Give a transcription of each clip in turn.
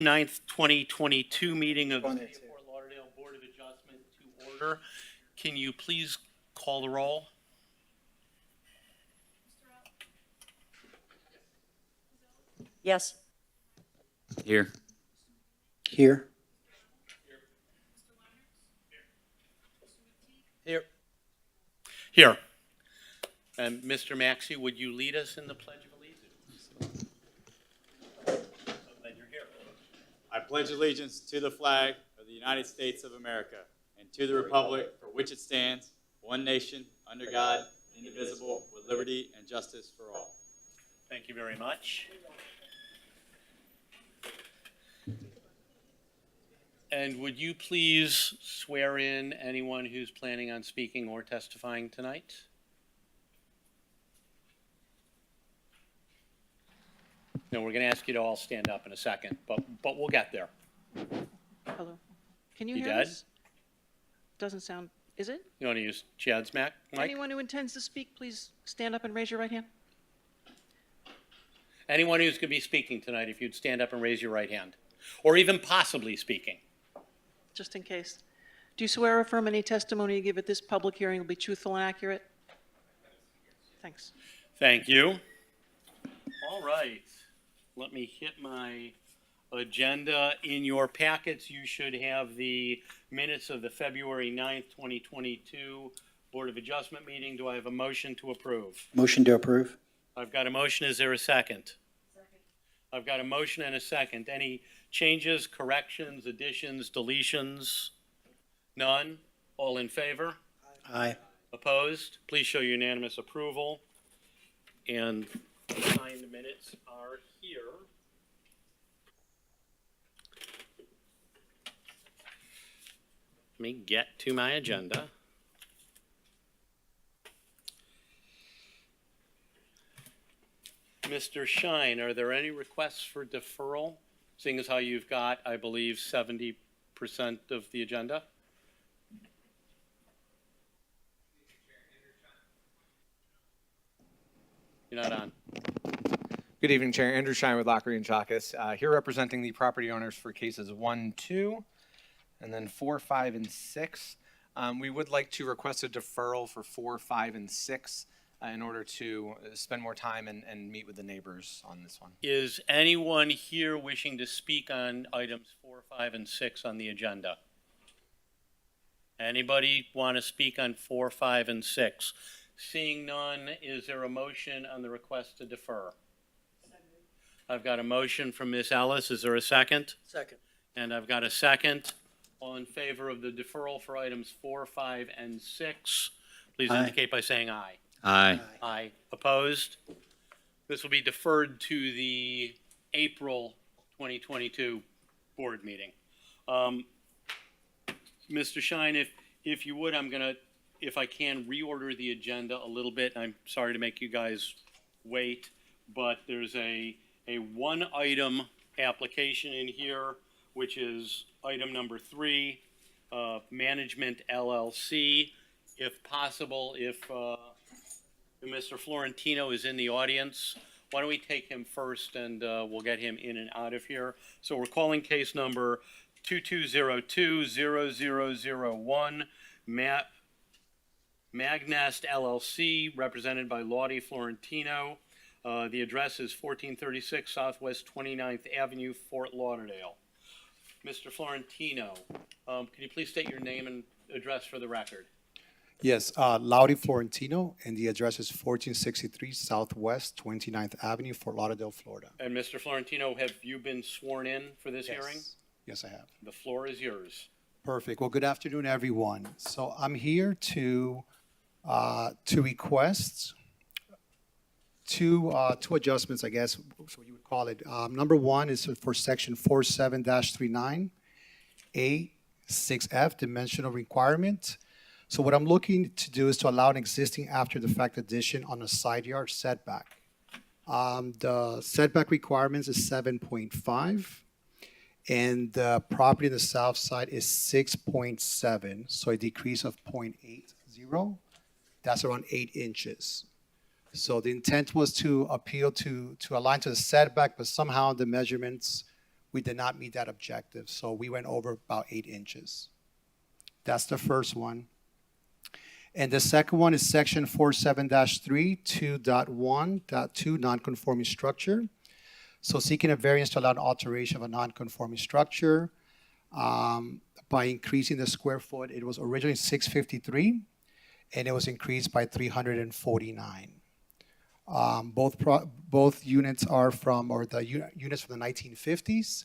9th, 2022 meeting of the City of Fort Lauderdale Board of Adjustment to order. Can you please call the roll? Yes. Here. Here. Here. Here. And Mr. Maxey, would you lead us in the Pledge of Allegiance? So glad you're here. I pledge allegiance to the flag of the United States of America and to the republic for which it stands, one nation, under God, indivisible, with liberty and justice for all. Thank you very much. And would you please swear in anyone who's planning on speaking or testifying tonight? No, we're going to ask you to all stand up in a second, but we'll get there. Hello. Can you You hear dead? us? Doesn't sound, is it? You want to use Chad's mic? Anyone who intends to speak, please stand up and raise your right hand. Anyone who's going to be speaking tonight, if you'd stand up and raise your right hand, or even possibly speaking. Just in case. Do you swear or affirm any testimony you give at this public hearing will be truthful and accurate? Thanks. Thank you. All right. Let me hit my agenda. In your packets, you should have the minutes of the February 9th, 2022 Board of Adjustment meeting. Do I have a motion to approve? Motion to approve. I've got a motion. Is there a second? Second. I've got a motion and a second. Any changes, corrections, additions, deletions? None? All in favor? Aye. Opposed? Please show unanimous approval. And signed minutes are here. Let me get to my agenda. Mr. Shine, are there any requests for deferral, seeing as how you've got, I believe, 70% of the agenda? You're not on. Good evening, Chair. Andrew Shine with Lockery and Chalkus, here representing the property owners for cases 1, 2, and then 4, 5, and 6. We would like to request a deferral for 4, 5, and 6 in order to spend more time and meet with the neighbors on this one. Is anyone here wishing to speak on items 4, 5, and 6 on the agenda? Anybody want to speak on 4, 5, and 6? Seeing none, is there a motion on the request to defer? I've got a motion from Ms. Ellis. Is there a second? Second. And I've got a second. All in favor of the deferral for items 4, 5, and 6, please Aye. indicate by saying aye. Aye. Aye. Opposed? This will be deferred to the April 2022 board meeting. Mr. Shine, if you would, I'm going to, if I can, reorder the agenda a little bit. I'm sorry to make you guys wait, but there's a one-item application in here, which is item number 3, Management LLC. If possible, if Mr. Florentino is in the audience, why don't we take him first and we'll get him in and out of here. So we're calling case number 2202-0001, Magnest LLC, represented by Laudie Florentino. The address is 1436 Southwest 29th Avenue, Fort Lauderdale. Mr. Florentino, can you please state your name and address for the record? Yes, Laudie Florentino, and the address is 1463 Southwest 29th Avenue, Fort Lauderdale, Florida. And Mr. Florentino, have you been sworn in for this hearing? Yes, I have. The floor is yours. Perfect. Well, good afternoon, everyone. So I'm here to request two adjustments, I guess, so you would call it. Number one is for section 47-39, A6F, dimensional requirement. So what I'm looking to do is to allow an existing after-the-fact addition on a side yard setback. The setback requirements is 7.5, and the property on the south side is 6.7, so a decrease of 0.80. That's around 8 inches. So the intent was to appeal to align to the setback, but somehow the measurements we did not meet that objective, so we went over about 8 inches. That's the first one. And the second one is section 47-3, 2.1.2, non-conforming structure. So seeking a variance to allow an alteration of a non-conforming structure by increasing the square foot. It was originally 653, and it was increased by 349. Both units are from, or the units from the 1950s,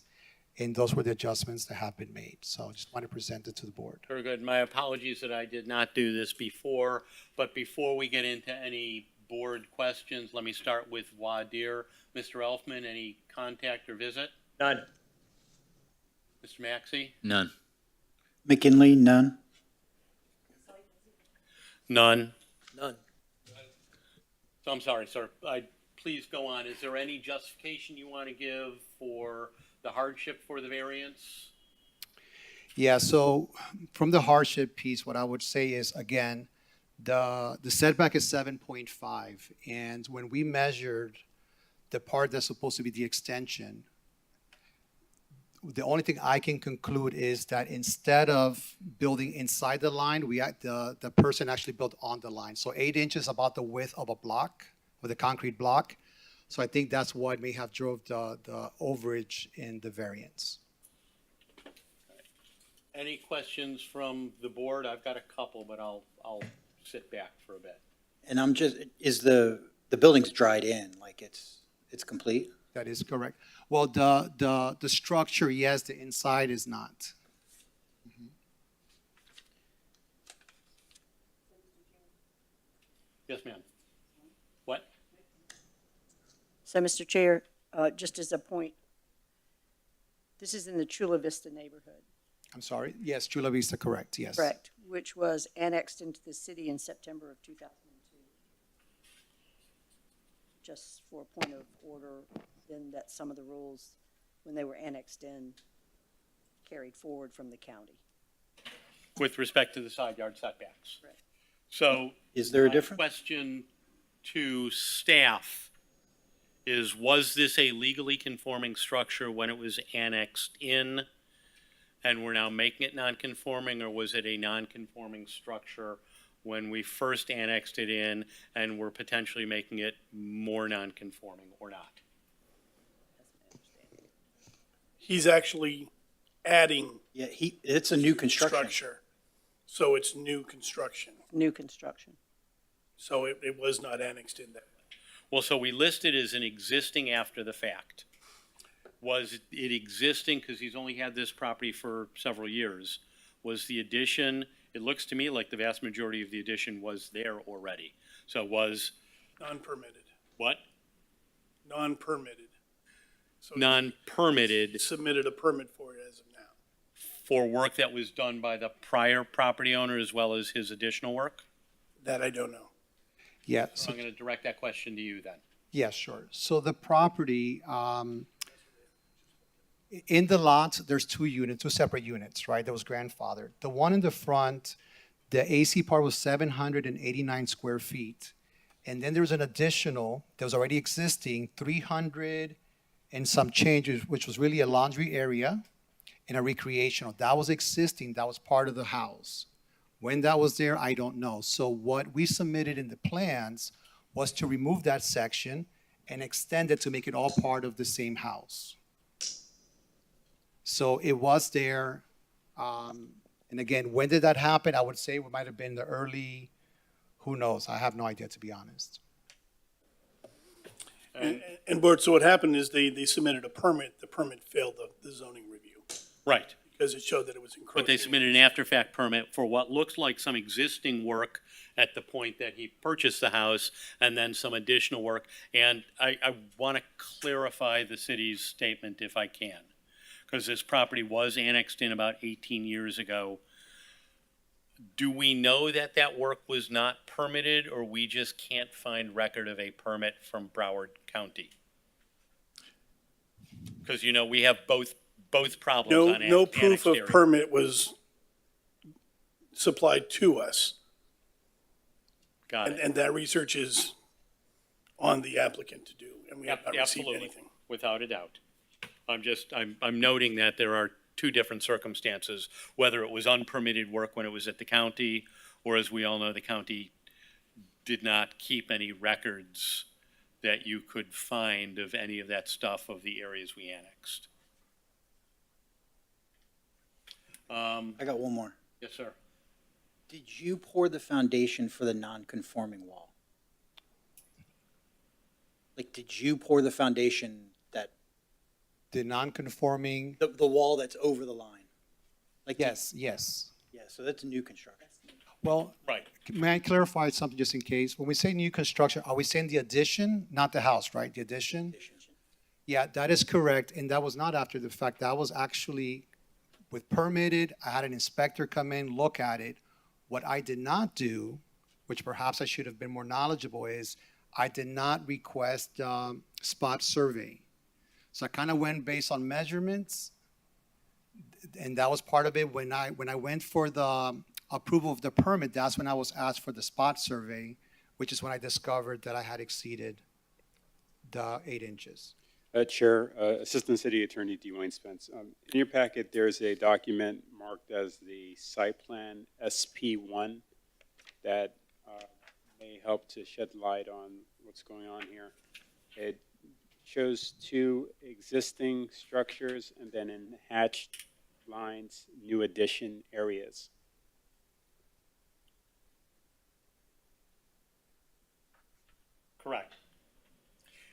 and those were the adjustments that have been made. So I just want to present it to the board. Very good. My apologies that I did not do this before, but before we get into any board questions, let me start with Wadir. Mr. Elfman, any contact or visit? None. Mr. Maxey? None. McKinley, none. None. None. So I'm sorry, sir. Please go on. Is there any justification you want to give for the hardship for the variance? Yeah, so from the hardship piece, what I would say is, again, the setback is 7.5, and when we measured the part that's supposed to be the extension, the only thing I can conclude is that instead of building inside the line, the person actually built on the line. So 8 inches about the width of a block, with a concrete block. So I think that's what may have drove the overage in the variance. Any questions from the board? I've got a couple, but I'll sit back for a bit. And I'm just, is the building's dried in, like it's complete? That is correct. Well, the structure, yes, the inside is not. Yes, ma'am. What? So, Mr. Chair, just as a point, this is in the Chula Vista neighborhood, I'm sorry. Yes, Chula Vista, correct, yes. correct, which was annexed into the city in September of 2002. Just for a point of order, then that some of the rules, when they were annexed in, carried forward from the county. With respect to the side yard setbacks? Correct. So. Is there a my difference? Question to staff is, was this a legally conforming structure when it was annexed in, and we're now making it non-conforming, or was it a non-conforming structure when we first annexed it in and we're potentially making it more non-conforming, or not? He's actually adding Yeah, it's a new construction. structure. So it's new construction. New construction. So it was not annexed in there. Well, so we listed as an existing after the fact. Was it existing, because he's only had this property for several years, was the addition, it looks to me like the vast majority of the addition was there already. So it was, Non-permitted. what? Non-permitted. So Non-permitted he submitted a permit for it as of now. for work that was done by the prior property owner as well as his additional work? That I don't know. Yeah, So so, I'm going to direct that question to you then. yeah, sure. So the property, in the lot, there's two separate units, right? That was grandfathered. The one in the front, the AC part was 789 square feet. And then there's an additional, that was already existing, 300 and some changes, which was really a laundry area and a recreational. That was existing, that was part of the house. When that was there, I don't know. So what we submitted in the plans was to remove that section and extend it to make it all part of the same house. So it was there. And again, when did that happen? I would say it might have been the early, who knows? I have no idea, to be honest. And Bert, so what happened is they submitted a permit. The permit failed the zoning review Right. because it showed that it was encroaching. But they submitted an after-fact permit for what looks like some existing work at the point that he purchased the house, and then some additional work. And I want to clarify the city's statement if I can, because this property was annexed in about 18 years ago. Do we know that that work was not permitted, or we just can't find record of a permit from Broward County? Because, we have both problems on No proof annexed of area. permit was supplied to us. Got it. And that research is on the applicant to do, and we have not received Absolutely, anything. without a doubt. I'm noting that there are two different circumstances, whether it was unpermitted work when it was at the county, or as we all know, the county did not keep any records that you could find of any of that stuff of the areas we annexed. I got one more. Yes, sir. Did you pour the foundation for the non-conforming wall? Like, did you pour the foundation that, The non-conforming, the wall that's over the line? Like, yes, yes. Yeah, so that's a new construction. Well, Right. may I clarify something just in case? When we say new construction, are we saying the addition, not the house, right? The addition? Yeah, that is correct, and that was not after the fact. That was actually with permitted. I had an inspector come in, look at it. What I did not do, which perhaps I should have been more knowledgeable, is I did not request spot survey. So I kind of went based on measurements, and that was part of it. When I went for the approval of the permit, that's when I was asked for the spot survey, which is when I discovered that I had exceeded the 8 inches. Chair, Assistant City Attorney Dwayne Spence. In your packet, there's a document marked as the site plan SP1 that may help to shed light on what's going on here. It shows 2 existing structures and then in hatched lines, new addition areas. Correct.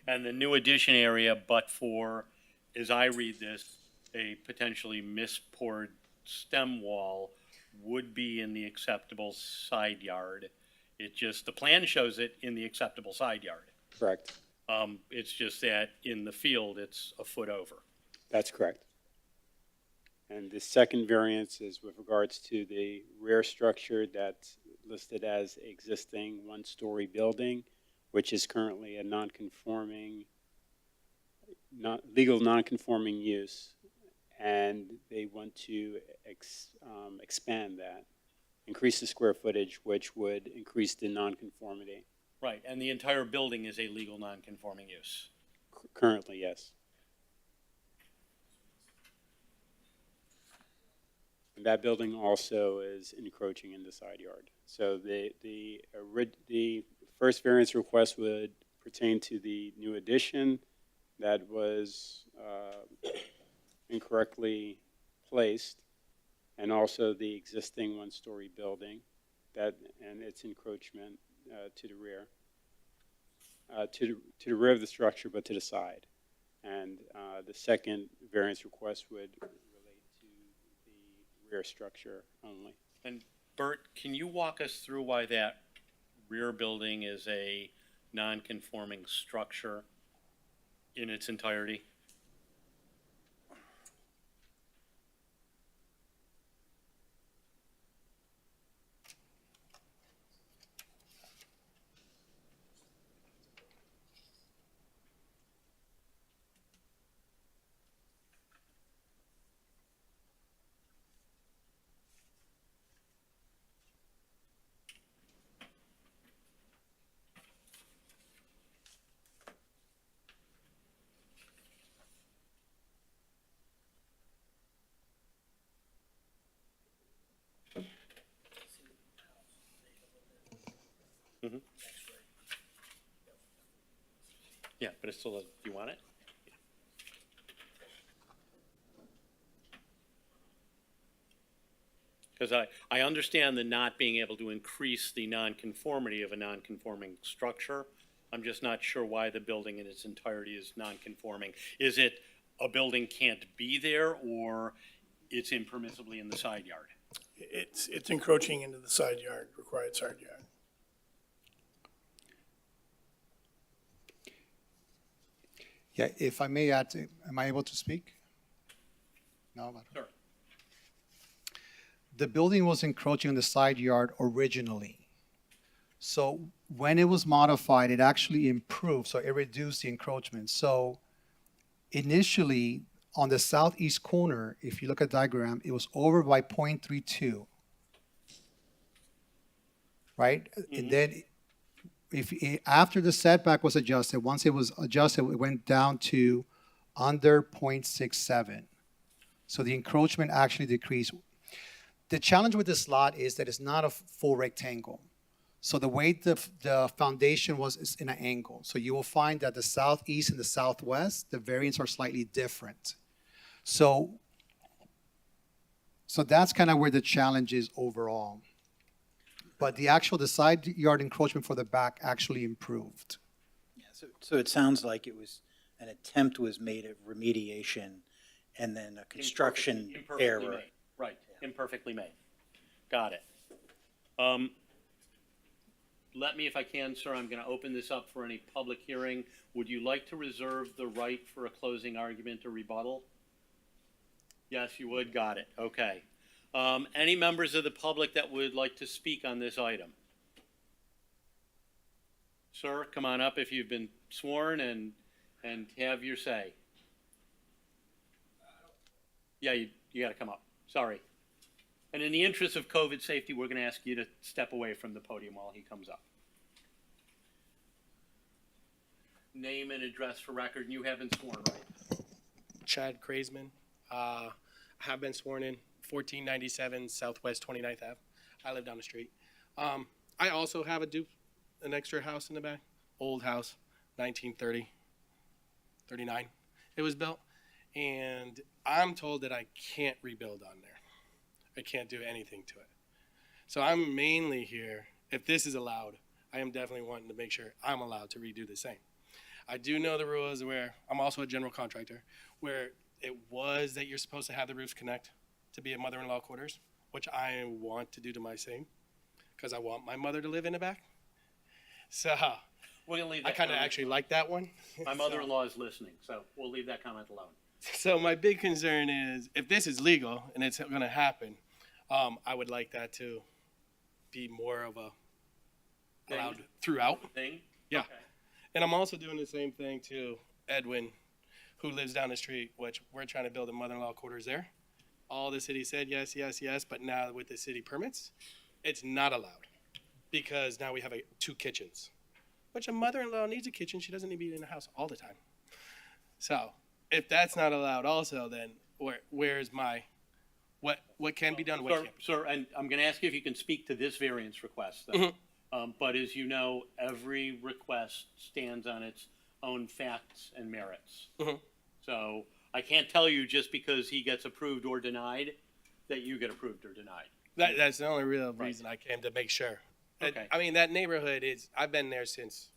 And the new addition area, but for, as I read this, a potentially mispoured stem wall would be in the acceptable side yard. It just, the plan shows it in the acceptable side yard. Correct. It's just that in the field, it's a foot over. That's correct. And the second variance is with regards to the rear structure that's listed as existing 1-story building, which is currently a legal non-conforming use, and they want to expand that, increase the square footage, which would increase the non-conformity. Right, and the entire building is a legal non-conforming use. Currently, yes. And that building also is encroaching in the side yard. So the first variance request would pertain to the new addition that was incorrectly placed, and also the existing 1-story building and its encroachment to the rear, to the rear of the structure, but to the side. And the second variance request would relate to the rear structure only. And Bert, can you walk us through why that rear building is a non-conforming structure in its entirety? Yeah, but it's still, do you want it? Because I understand the not being able to increase the nonconformity of a nonconforming structure. I'm just not sure why the building in its entirety is nonconforming. Is it a building can't be there, or it's impermissibly in the side yard? It's encroaching into the side yard, required side yard. Yeah, if I may add, am I able to speak? No? Sure. The building was encroaching on the side yard originally. So when it was modified, it actually improved, so it reduced the encroachment. So initially, on the southeast corner, if you look at the diagram, it was over by 0.32. Right? And then after the setback was adjusted, once it was adjusted, it went down to under 0.67. So the encroachment actually decreased. The challenge with this lot is that it's not a full rectangle. So the way the foundation was is in an angle. So you will find that the southeast and the southwest, the variants are slightly different. So that's kind of where the challenge is overall. But the side yard encroachment for the back actually improved. Yeah, so it sounds like it was, an attempt was made at remediation and then a construction Imperfectly error. made. Right, imperfectly made. Got it. Let me, if I can, sir, I'm going to open this up for any public hearing. Would you like to reserve the right for a closing argument or rebuttal? Yes, you would. Got it. Okay. Any members of the public that would like to speak on this item? Sir, come on up if you've been sworn and have your say. Yeah, you got to come up. Sorry. And in the interest of COVID safety, we're going to ask you to step away from the podium while he comes up. Name and address for record, and you have been sworn, right? Chad Kraisman. Have been sworn in, 1497 Southwest 29th Ave. I live down the street. I also have an extra house in the back. Old house, 1930, 39. It was built. And I'm told that I can't rebuild on there. I can't do anything to it. So I'm mainly here, if this is allowed, I am definitely wanting to make sure I'm allowed to redo the same. I do know the rules where, I'm also a general contractor, where it was that you're supposed to have the roofs connect to be a mother-in-law quarters, which I want to do to my same, because I want my mother to live in the back. So We're going to leave I that kind of comment. actually like that one. My mother-in-law is listening, so we'll leave that comment alone. So my big concern is, if this is legal and it's going to happen, I would like that to be more of a allowed throughout. Thing? Yeah. Okay. And I'm also doing the same thing to Edwin, who lives down the street, which we're trying to build a mother-in-law quarters there. All the city said yes, yes, yes, but now with the city permits, it's not allowed because now we have 2 kitchens, which a mother-in-law needs a kitchen. She doesn't need to be in the house all the time. So if that's not allowed also, then where's my, what can be done, what can't be? Sir, and I'm going to ask you if you can speak to this variance request, though. Mm-hmm. But as you know, every request stands on its own facts and merits. Mhm. So I can't tell you just because he gets approved or denied that you get approved or denied. That's the only real reason I came, to make sure. Okay. I mean, that neighborhood I've been there since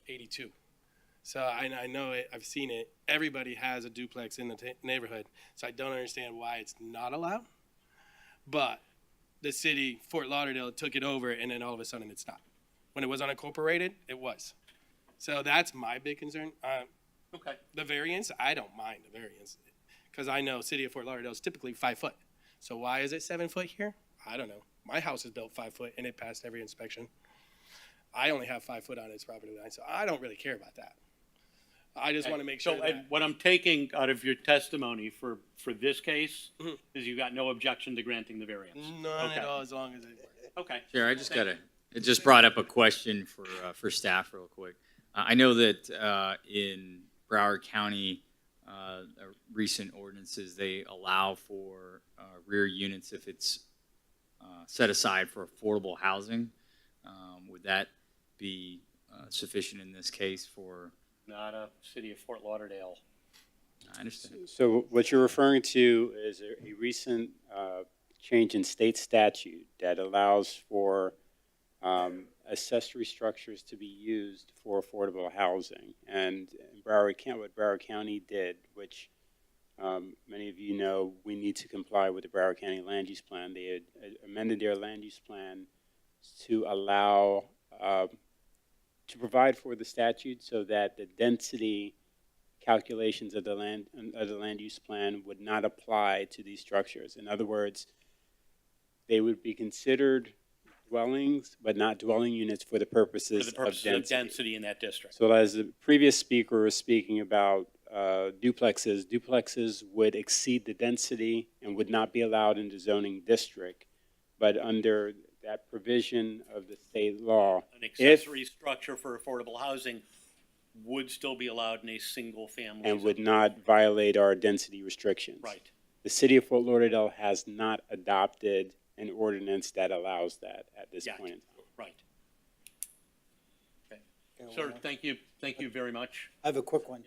82. So I know it, I've seen it. Everybody has a duplex in the neighborhood. So I don't understand why it's not allowed. But the city, Fort Lauderdale, took it over, and then all of a sudden it's not. When it was unincorporated, it was. So that's my big concern. Okay. The variance, I don't mind the variance, because I know city of Fort Lauderdale is typically 5 foot. So why is it 7 foot here? I don't know. My house is built 5 foot, and it passed every inspection. I only have 5 foot on its property line, so I don't really care about that. I just want to make sure So that. what I'm taking out of your testimony for this case Mhm. is you got no objection to granting the variance? None Okay. at all, as long as it. Okay. Chair, it just brought up a question for staff real quick. I know that in Broward County, recent ordinances, they allow for rear units if it's set aside for affordable housing. Would that be sufficient in this case for? Not a city of Fort Lauderdale. I understand. So what you're referring to is a recent change in state statute that allows for accessory structures to be used for affordable housing. And what Broward County did, which many of you know, we need to comply with the Broward County Land Use Plan. They had amended their land use plan to allow, to provide for the statute so that the density calculations of the land use plan would not apply to these structures. In other words, they would be considered dwellings, but not dwelling units for the purposes, of density In that district. So as the previous speaker was speaking about duplexes would exceed the density and would not be allowed in the zoning district. But under that provision of the state law, An accessory structure for affordable housing would still be allowed in a single-family. and would not violate our density restrictions. Right. The city of Fort Lauderdale has not adopted an ordinance that allows that at this Yet. point in time. Right. Okay. Sir, thank you very much. I have a quick one.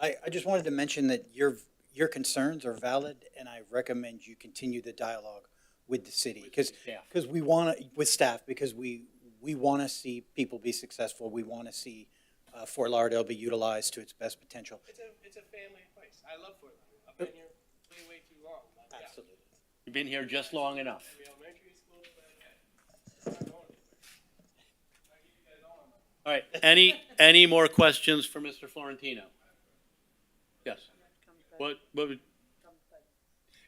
I just wanted to mention that your concerns are valid, and I recommend you continue the dialogue with the city, because Staff. we want to, with staff, because we want to see people be successful. We want to see Fort Lauderdale be utilized to its best potential. It's a family place. I love Fort Lauderdale. I've been here way too long. But yeah. Absolutely. You've been here just long enough. Maybe elementary school, but I'm not going anywhere. I give you guys all my money. All right, any more questions for Mr. Florentino? Yes. What would,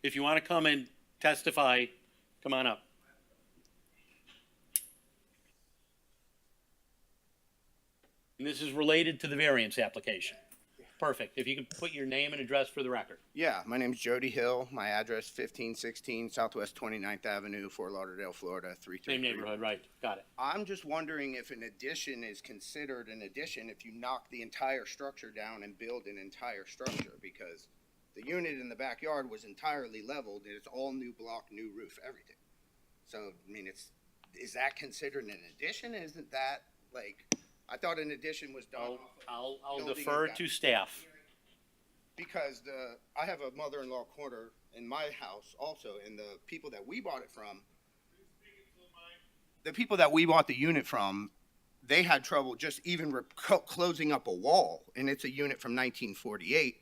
if you want to come and testify, come on up. And this is related to the variance application. Perfect. If you could put your name and address for the record. Yeah, my name's Jody Hill. My address 1516 Southwest 29th Avenue, Fort Lauderdale, Florida, 333. Same neighborhood, right? Got it. I'm just wondering if an addition is considered an addition if you knock the entire structure down and build an entire structure, because the unit in the backyard was entirely leveled and it's all new block, new roof, everything. So, I mean, is that considered an addition? Isn't that like, I thought an addition was done. I'll building defer and to staff. Because I have a mother-in-law quarter in my house also, and the people that we bought it from, the unit from, they had trouble just even closing up a wall, and it's a unit from 1948.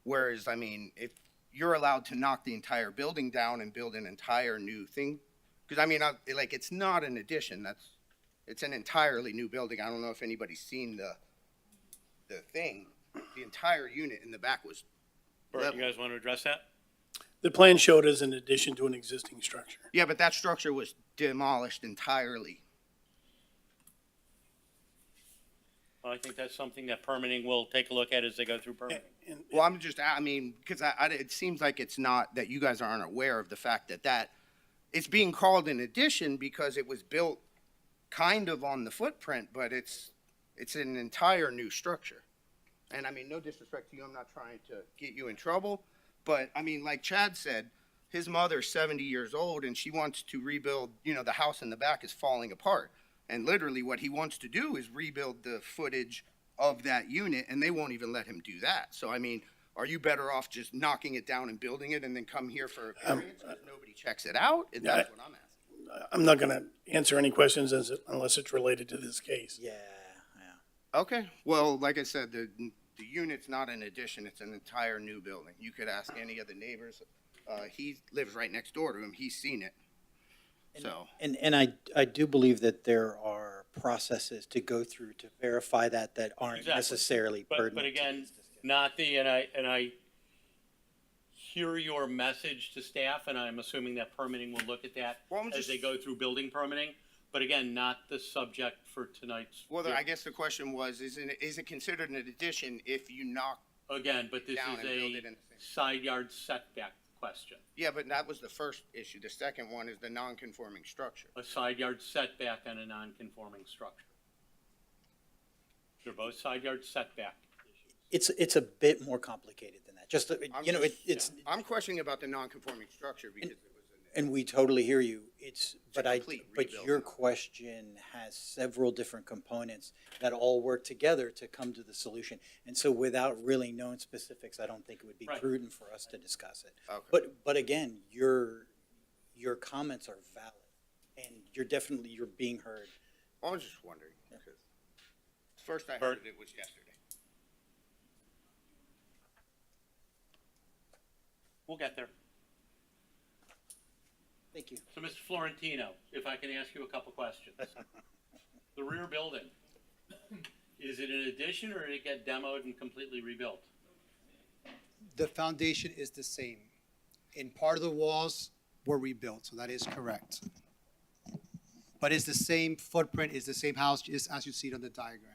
Whereas, I mean, if you're allowed to knock the entire building down and build an entire new thing, because I mean, it's not an addition. It's an entirely new building. I don't know if anybody's seen the thing. The entire unit in the back was Bert, level. you guys want to address that? The plan showed as an addition to an existing structure. Yeah, but that structure was demolished entirely. Well, I think that's something that permitting will take a look at as they go through permitting. Well, I mean, because it seems like it's not, that you guys aren't aware of the fact that it's being called an addition because it was built kind of on the footprint, but it's an entire new structure. And I mean, no disrespect to you, I'm not trying to get you in trouble, but I mean, like Chad said, his mother's 70 years old and she wants to rebuild, the house in the back is falling apart. And literally what he wants to do is rebuild the footage of that unit, and they won't even let him do that. So, I mean, are you better off just knocking it down and building it and then come here for a variance because nobody checks it out? That's what I'm asking. I'm not gonna answer any questions unless it's related to this case. Yeah. Okay, well, like I said, the unit's not an addition, it's an entire new building. You could ask any of the neighbors. He lives right next door to him, he's seen it. So, And I do believe that there are processes to go through to verify that aren't Exactly. necessarily pertinent. But to again, this discussion. not the, and I hear your message to staff, and I'm assuming that permitting will look at that Well, I'm as just- they go through building permitting. But again, not the subject for tonight's. well, I guess the question was, is it considered an addition if you knock? Again, but this down is and build a it in the same- side yard setback question. Yeah, but that was the first issue. The second one is the non-conforming structure. A side yard setback on a non-conforming structure. They're both side yard setback issues. It's a bit more complicated than that. Just, it's, I'm questioning about the non-conforming structure because it was and we totally hear you. But complete but rebuild. your question has several different components that all work together to come to the solution. And so without really knowing specifics, I don't think it would be Right. prudent for us to discuss it. Okay. But again, your comments are valid, and you're being heard. I was just wondering because first I Bert? heard it was yesterday. We'll get there. Thank you. So, Mr. Florentino, if I can ask you a couple questions. The rear building, is it an addition or did it get demoed and completely rebuilt? The foundation is the same. And part of the walls were rebuilt, so that is correct. But it's the same footprint, it's the same house, just as you see it on the diagram.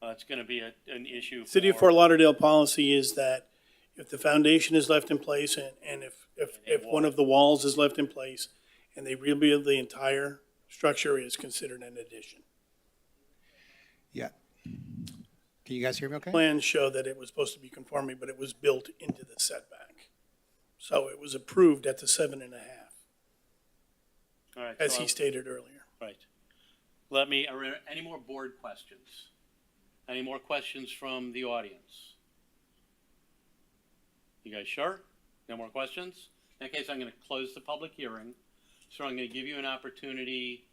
It's gonna be an issue. City of Fort Lauderdale policy is that if the foundation is left in place and if one of the walls is left in place and they rebuild the entire structure, is considered an addition. Yeah. Can you guys hear me okay? Plans show that it was supposed to be conforming, but it was built into the setback. So it was approved at the 7.5, All right. as so he I'll- stated earlier. Right. Are there any more board questions? Any more questions from the audience? You guys sure? No more questions? In that case, I'm gonna close the public hearing. So I'm gonna give you an opportunity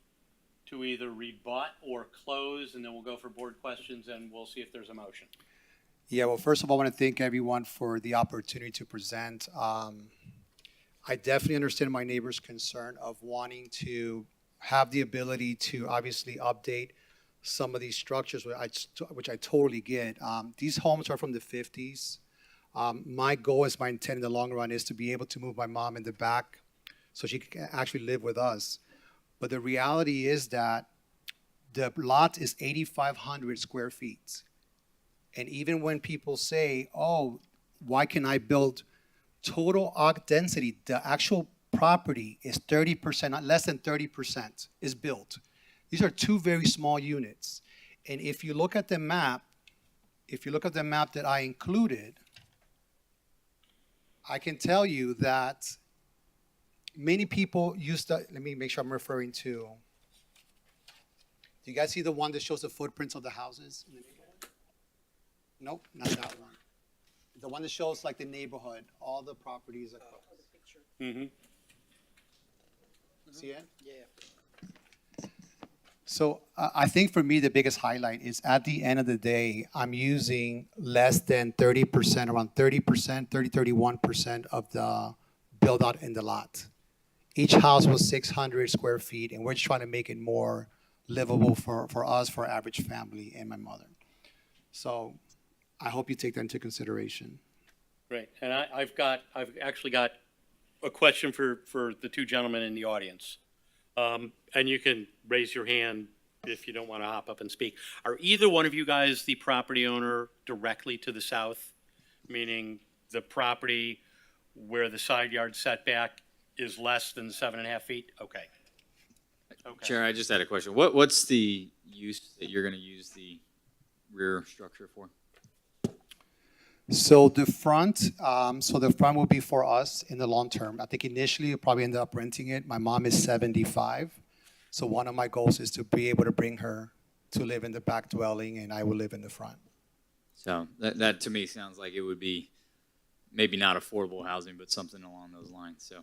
to either rebut or close, and then we'll go for board questions, and we'll see if there's a motion. Yeah, well, first of all, I want to thank everyone for the opportunity to present. I definitely understand my neighbor's concern of wanting to have the ability to obviously update some of these structures, which I totally get. These homes are from the 50s. My goal is, my intent in the long run is to be able to move my mom in the back so she can actually live with us. But the reality is that the lot is 8,500 square feet. And even when people say, oh, why can I build total arc density, the actual property is 30%, not less than 30% is built. These are two very small units. And if you look at the map, that I included, I can tell you that many people used to, let me make sure I'm referring to, do you guys see the one that shows the footprints of the houses? Nope, not that one. The one that shows like the neighborhood, all the properties. Mm-hmm. See it? Yeah. So I think for me, the biggest highlight is at the end of the day, I'm using less than 30%, around 30%, 31% of the build out in the lot. Each house was 600 square feet, and we're just trying to make it more livable for us, for our average family and my mother. So I hope you take that into consideration. Great, and I've actually got a question for the two gentlemen in the audience. And you can raise your hand if you don't want to hop up and speak. Are either one of you guys the property owner directly to the south? Meaning the property where the side yard setback is less than 7.5 feet? Okay. Okay. Chair, I just had a question. What's the use that you're gonna use the rear structure for? So the front will be for us in the long term. I think initially you'll probably end up renting it. My mom is 75. So one of my goals is to be able to bring her to live in the back dwelling, and I will live in the front. So that to me sounds like it would be maybe not affordable housing, but something along those lines. So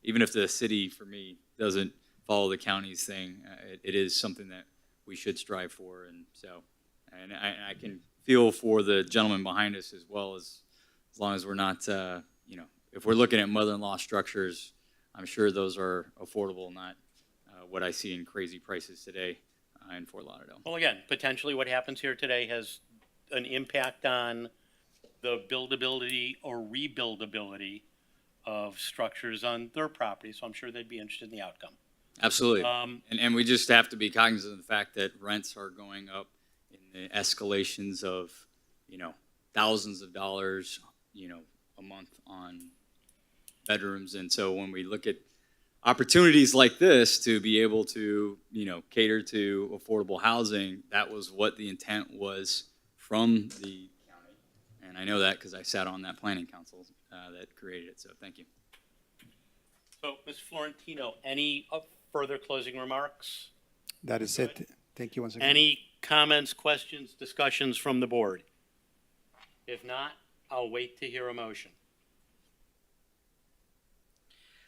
even if the city, for me, doesn't follow the county's thing, it is something that we should strive for. And so, and I can feel for the gentleman behind us as well, as long as we're not, if we're looking at mother-in-law structures, I'm sure those are affordable, not what I see in crazy prices today in Fort Lauderdale. Well, again, potentially what happens here today has an impact on the buildability or rebuildability of structures on their property, so I'm sure they'd be interested in the outcome. Absolutely. And we just have to be cognizant of the fact that rents are going up in the escalations of, thousands of dollars, a month on bedrooms. And so when we look at opportunities like this to be able to, cater to affordable housing, that was what the intent was from the county. And I know that because I sat on that planning council that created it. So thank you. So, Ms. Florentino, any further closing remarks? That is it. Thank you once again. Any comments, questions, discussions from the board? If not, I'll wait to hear a motion.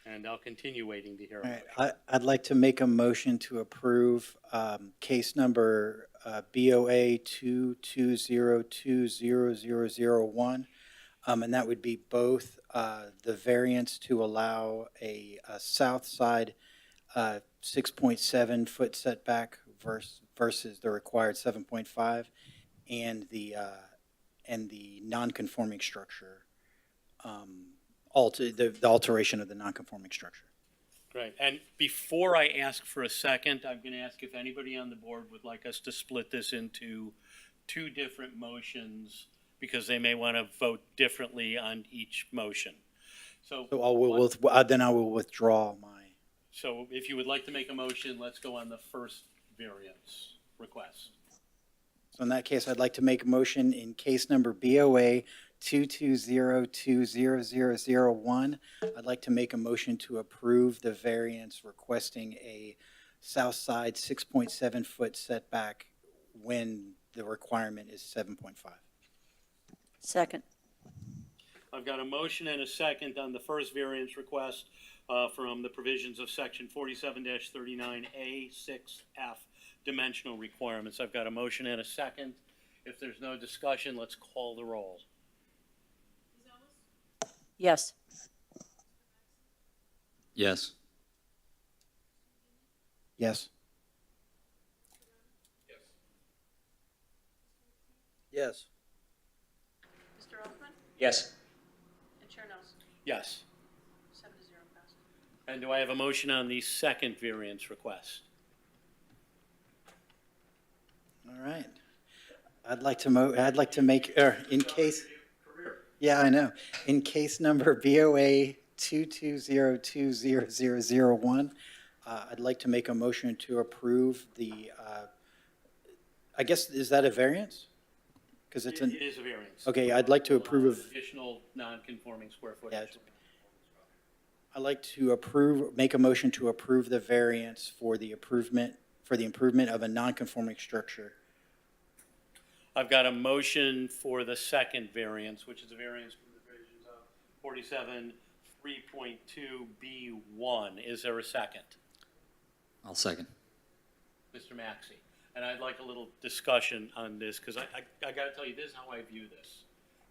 And I'll continue waiting to hear a All motion. right, I'd like to make a motion to approve case number BOA 220200001. And that would be both the variance to allow a south side 6.7 foot setback versus the required 7.5, and the non-conforming structure, the alteration of the non-conforming structure. Great. And before I ask for a second, I'm going to ask if anybody on the board would like us to split this into two different motions, because they may want to vote differently on each motion. So So then I will withdraw my. So if you would like to make a motion, let's go on the first variance request. So in that case, I'd like to make a motion in case number BOA 220200001. I'd like to make a motion to approve the variance requesting a south side 6.7-foot setback when the requirement is 7.5. Second. I've got a motion and a second on the first variance request from the provisions of section 47-39A 6F, dimensional requirements. I've got a motion and a second. If there's no discussion, let's call the roll. Yes. Yes. Yes. Yes. Mr. Elfman? Yes. And Chair Nelson? Yes. 7-0 passed. And do I have a motion on the second variance request? All right. I'd like to make, in case, yeah, I know. In case number BOA 220200001, I'd like to make a motion to approve the, I guess, is that a variance? Because it's It an, is a variance. okay, I'd like to approve of, Additional non-conforming square yeah, footage. I'd like to make a motion to approve the variance for the improvement of a non-conforming structure. I've got a motion for the second variance, which is a variance from the provisions of 47 3.2B1. Is there a second? I'll second. Mr. Maxey. And I'd like a little discussion on this, because I got to tell you, this is how I view this.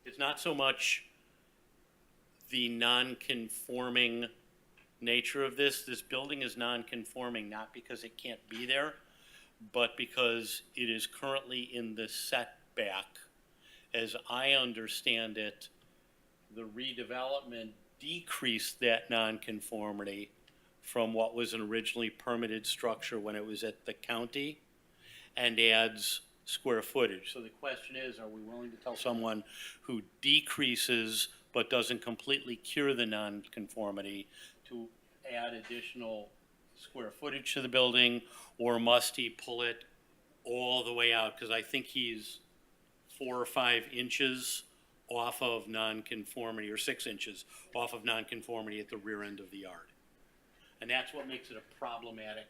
It's not so much the non-conforming nature of this. This building is non-conforming not because it can't be there, but because it is currently in the setback. As I understand it, the redevelopment decreased that non-conformity from what was an originally permitted structure when it was at the county, and adds square footage. So the question is, are we willing to tell someone who decreases but doesn't completely cure the nonconformity to add additional square footage to the building, or must he pull it all the way out? Because I think he's 4 or 5 inches off of nonconformity, or 6 inches off of nonconformity at the rear end of the yard. And that's what makes it a problematic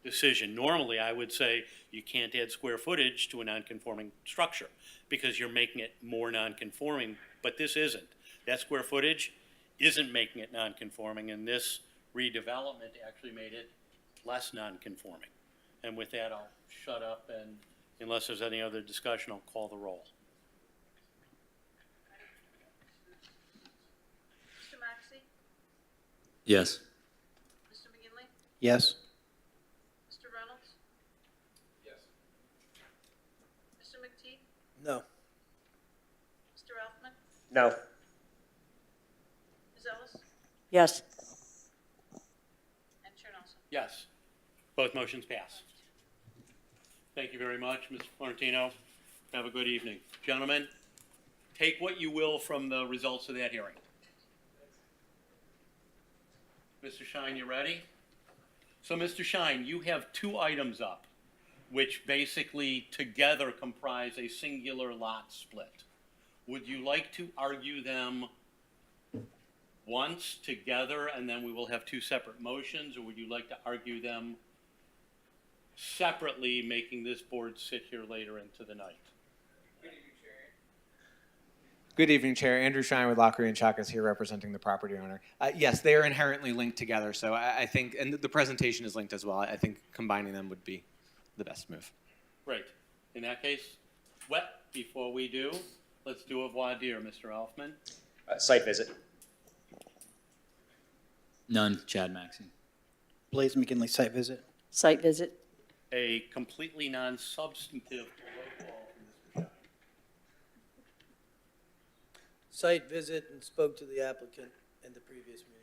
decision. Normally, I would say you can't add square footage to a non-conforming structure because you're making it more non-conforming, but this isn't. That square footage isn't making it non-conforming, and this redevelopment actually made it less non-conforming. And with that, I'll shut up, and unless there's any other discussion, I'll call the roll. Mr. Maxey? Yes. Mr. McGinley? Yes? Mr. Reynolds? Yes. Mr. McTeague? No. Mr. Elfman? No. Ms. Ellis? Yes. And Chair Nelson? Yes. Both motions pass. Thank you very much, Mr. Florentino. Have a good evening. Gentlemen, take what you will from the results of that hearing. Mr. Shine, you ready? So, Mr. Shine, you have 2 items up, which basically together comprise a singular lot split. Would you like to argue them once together, and then we will have 2 separate motions, or would you like to argue them separately, making this board sit here later into the night? Good evening, Chair. Andrew Shine with Lockery and Chakas here representing the property owner. Yes, they are inherently linked together, so I think, and the presentation is linked as well. I think combining them would be the best move. Great. In that case, before we do, let's do a voir dire, Mr. Elfman. Site visit. None. Chad Maxey. Blaze McKinley site visit. Site visit. A completely non-substantive roll call from Mr. Shine. Site visit and spoke to the applicant in the previous meeting.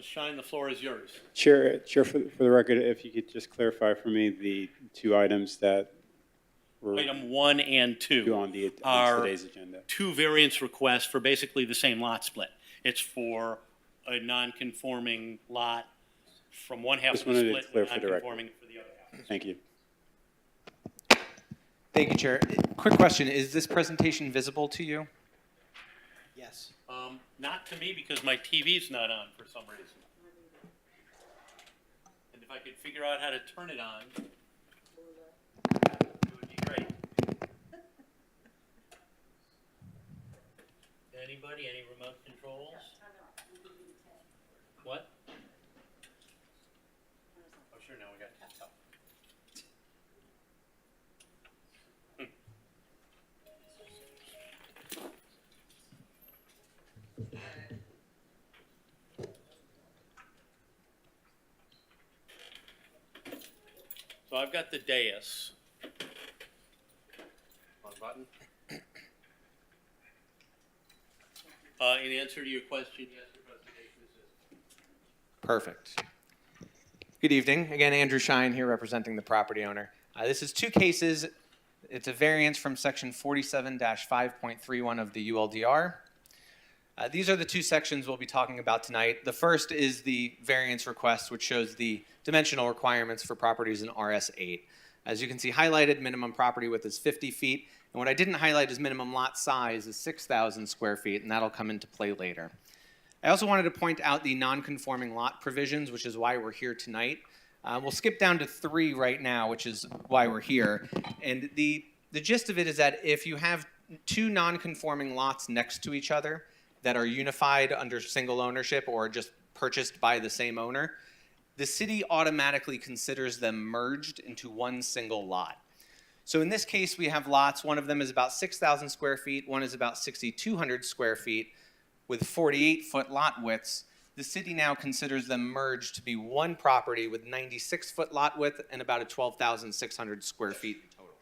Mr. Shine, the floor is yours. Chair, for the record, if you could just clarify for me the 2 items that were Item 1 and 2 on are today's agenda. 2 variance requests for basically the same lot split. It's for a non-conforming lot from one half of Just the wanted to split, clear for the record. non-conforming for the other half. Thank you. Thank you, Chair. Quick question, is this presentation visible to you? Yes. Not to me because my TV's not on for some reason. And if I could figure out how to turn it on, it would be great. Anybody, any remote controls? What? Oh, sure, now we got laptop. So I've got the dais. On button. In answer to your question, yes, the presentation is visible. Perfect. Good evening. Again, Andrew Shine here representing the property owner. This is two cases. It's a variance from section 47-5.31 of the ULDR. These are the two sections we'll be talking about tonight. The first is the variance request, which shows the dimensional requirements for properties in RS8. As you can see highlighted, minimum property width is 50 feet. And what I didn't highlight is minimum lot size is 6,000 square feet, and that'll come into play later. I also wanted to point out the non-conforming lot provisions, which is why we're here tonight. We'll skip down to 3 right now, which is why we're here. And the gist of it is that if you have 2 non-conforming lots next to each other that are unified under single ownership or just purchased by the same owner, the city automatically considers them merged into one single lot. So in this case, we have lots. One of them is about 6,000 square feet. One is about 6,200 square feet with 48-foot lot widths. The city now considers them merged to be one property with 96-foot lot width and about a 12,600 square feet in total.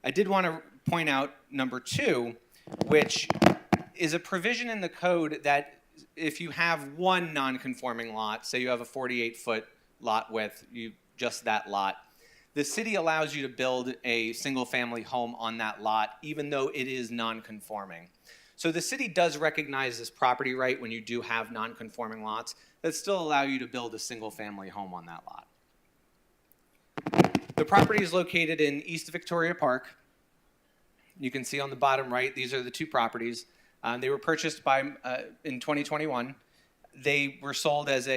I did want to point out number 2, which is a provision in the code that if you have one non-conforming lot, say you have a 48-foot lot width, just that lot, the city allows you to build a single-family home on that lot, even though it is non-conforming. So the city does recognize this property right when you do have non-conforming lots that still allow you to build a single-family home on that lot. The property is located in East Victoria Park. You can see on the bottom right, these are the 2 properties. They were purchased in 2021. They were sold as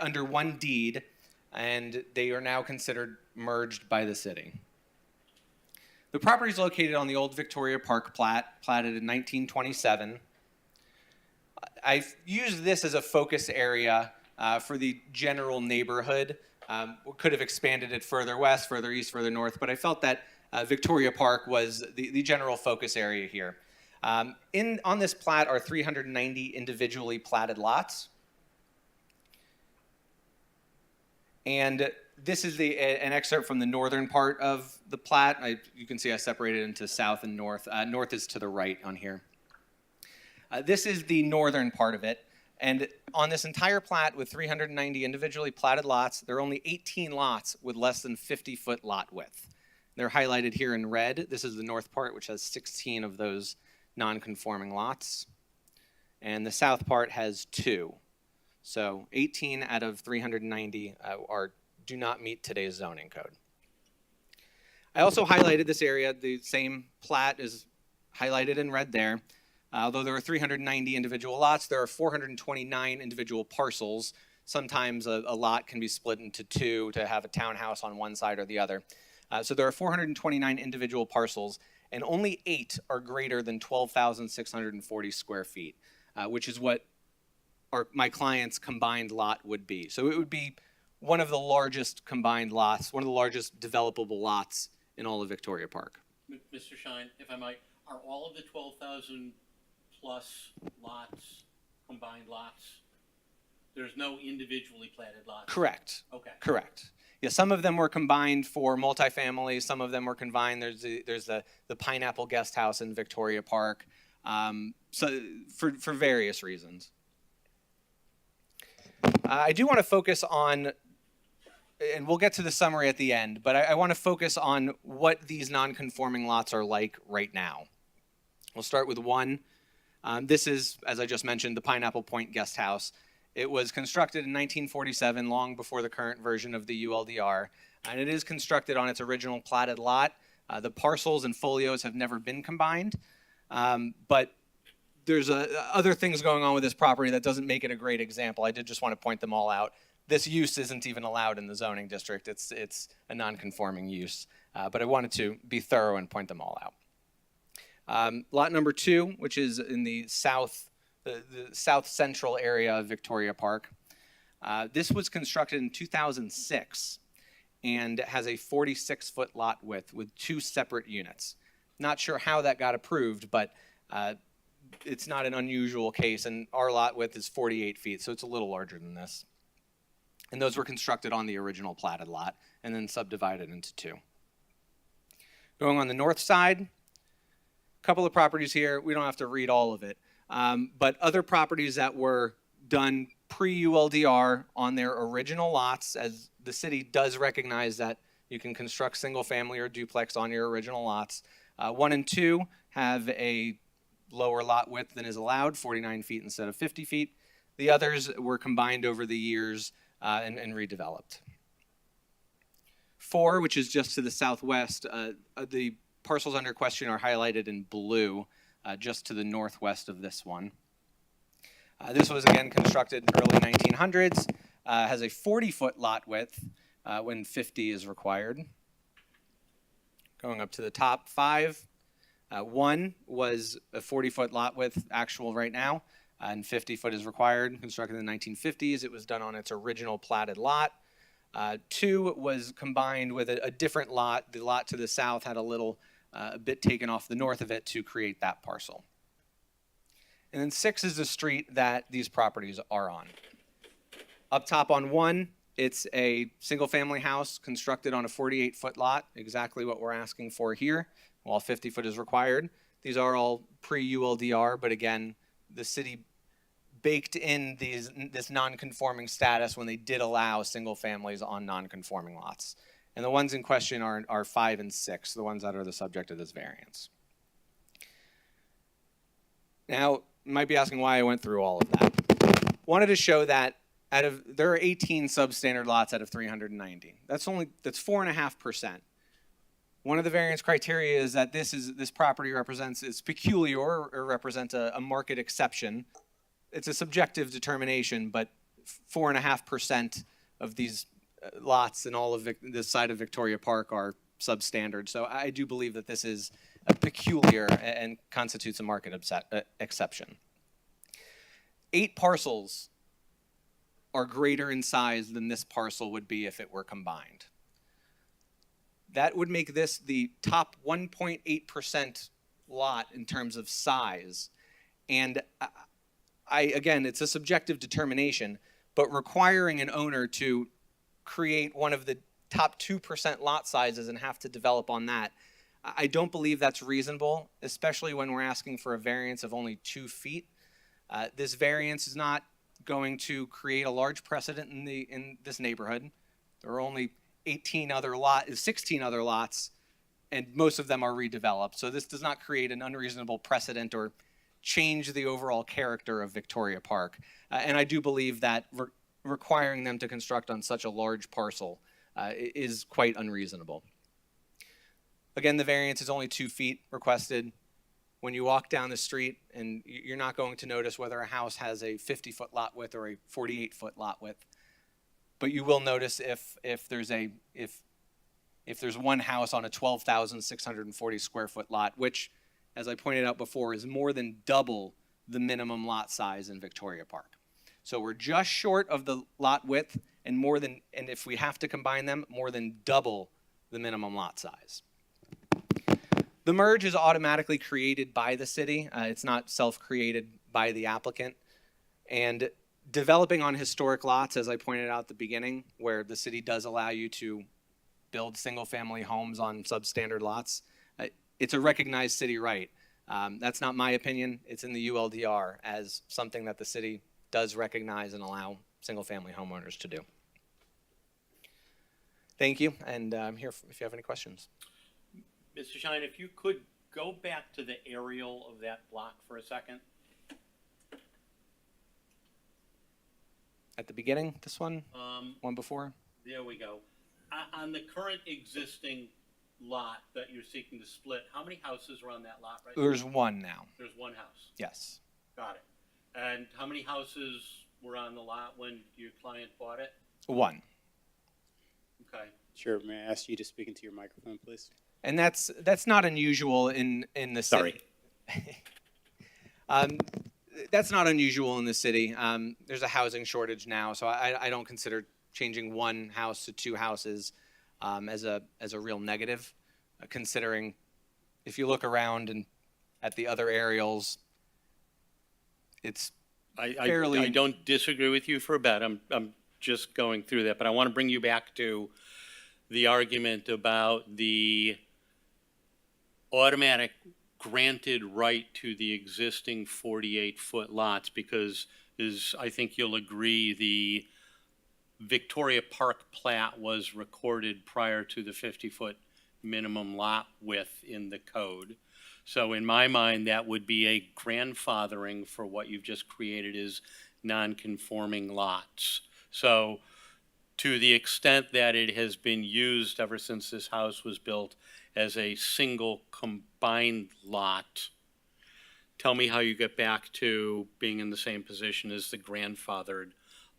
under one deed, and they are now considered merged by the city. The property is located on the old Victoria Park plat, platted in 1927. I've used this as a focus area for the general neighborhood. We could have expanded it further west, further east, further north, but I felt that Victoria Park was the general focus area here. On this plat are 390 individually platted lots. And this is an excerpt from the northern part of the plat. You can see I separated it into south and north. North is to the right on here. This is the northern part of it. And on this entire plat with 390 individually platted lots, there are only 18 lots with less than 50-foot lot width. They're highlighted here in red. This is the north part, which has 16 of those non-conforming lots. And the south part has 2. So 18 out of 390 do not meet today's zoning code. I also highlighted this area. The same plat is highlighted in red there. Although there are 390 individual lots, there are 429 individual parcels. Sometimes a lot can be split into 2 to have a townhouse on one side or the other. So there are 429 individual parcels, and only 8 are greater than 12,640 square feet, which is what my client's combined lot would be. So it would be one of the largest combined lots, one of the largest developable lots in all of Victoria Park. Mr. Shine, if I might, are all of the 12,000 plus lots, combined lots? There's no individually platted lots? Correct. Okay. Correct. Yeah, some of them were combined for multifamily. Some of them were combined. There's the Pineapple Guest House in Victoria Park. So for various reasons. I do want to focus on, and we'll get to the summary at the end, but I want to focus on what these non-conforming lots are like right now. We'll start with one. This is, as I just mentioned, the Pineapple Point Guest House. It was constructed in 1947, long before the current version of the ULDR, and it is constructed on its original platted lot. The parcels and folios have never been combined, but there's other things going on with this property that doesn't make it a great example. I did just want to point them all out. This use isn't even allowed in the zoning district. It's a non-conforming use, but I wanted to be thorough and point them all out. Lot number 2, which is in the south central area of Victoria Park. This was constructed in 2006 and has a 46-foot lot width with 2 separate units. Not sure how that got approved, but it's not an unusual case, and our lot width is 48 feet, so it's a little larger than this. And those were constructed on the original platted lot and then subdivided into 2. Going on the north side, a couple of properties here. We don't have to read all of it, but other properties that were done pre-ULDR on their original lots, as the city does recognize that you can construct single family or duplex on your original lots. 1 and 2 have a lower lot width than is allowed, 49 feet instead of 50 feet. The others were combined over the years and redeveloped. 4, which is just to the southwest, the parcels under question are highlighted in blue, just to the northwest of this one. This was again constructed in early 1900s, has a 40-foot lot width when 50 is required. Going up to the top 5, 1 was a 40-foot lot width actual right now, and 50-foot is required. Constructed in the 1950s, it was done on its original platted lot. 2 was combined with a different lot. The lot to the south had a bit taken off the north of it to create that parcel. And then 6 is the street that these properties are on. Up top on 1, it's a single-family house constructed on a 48-foot lot, exactly what we're asking for here, while 50-foot is required. These are all pre-ULDR, but again, the city baked in this non-conforming status when they did allow single families on non-conforming lots. And the ones in question are 5 and 6, the ones that are the subject of this variance. Now, you might be asking why I went through all of that. Wanted to show that there are 18 substandard lots out of 390. That's 4.5%. One of the variance criteria is that this property is peculiar or represents a market exception. It's a subjective determination, but 4.5% of these lots in all of this side of Victoria Park are substandard. So I do believe that this is a peculiar and constitutes a market exception. 8 parcels are greater in size than this parcel would be if it were combined. That would make this the top 1.8% lot in terms of size. And again, it's a subjective determination, but requiring an owner to create one of the top 2% lot sizes and have to develop on that, I don't believe that's reasonable, especially when we're asking for a variance of only 2 feet. This variance is not going to create a large precedent in this neighborhood. There are only 16 other lots, and most of them are redeveloped. So this does not create an unreasonable precedent or change the overall character of Victoria Park. And I do believe that requiring them to construct on such a large parcel is quite unreasonable. Again, the variance is only 2 feet requested. When you walk down the street, and you're not going to notice whether a house has a 50-foot lot width or a 48-foot lot width, but you will notice if there's one house on a 12,640 square foot lot, which, as I pointed out before, is more than double the minimum lot size in Victoria Park. So we're just short of the lot width, and if we have to combine them, more than double the minimum lot size. The merge is automatically created by the city. It's not self-created by the applicant. And developing on historic lots, as I pointed out at the beginning, where the city does allow you to build single-family homes on substandard lots, it's a recognized city right. That's not my opinion. It's in the ULDR as something that the city does recognize and allow single-family homeowners to do. Thank you, and I'm here if you have any questions. Mr. Shine, if you could go back to the aerial of that block for a second. At the beginning, this one, Um, one before? there we go. On the current existing lot that you're seeking to split, how many houses are on that lot right now? There's one now, There's one house. yes. Got it. And how many houses were on the lot when your client bought it? One. Okay. Sure, may I ask you to speak into your microphone, please? And that's not unusual in the city. Sorry. That's not unusual in the city. There's a housing shortage now, so I don't consider changing one house to two houses as a real negative, considering if you look around and at the other aerials, it's I fairly. don't disagree with you for a bit. I'm just going through that, but I want to bring you back to the argument about the automatic granted right to the existing 48-foot lots, because I think you'll agree, the Victoria Park plat was recorded prior to the 50-foot minimum lot width in the code. So in my mind, that would be a grandfathering for what you've just created as non-conforming lots. So to the extent that it has been used ever since this house was built as a single combined lot, tell me how you get back to being in the same position as the grandfathered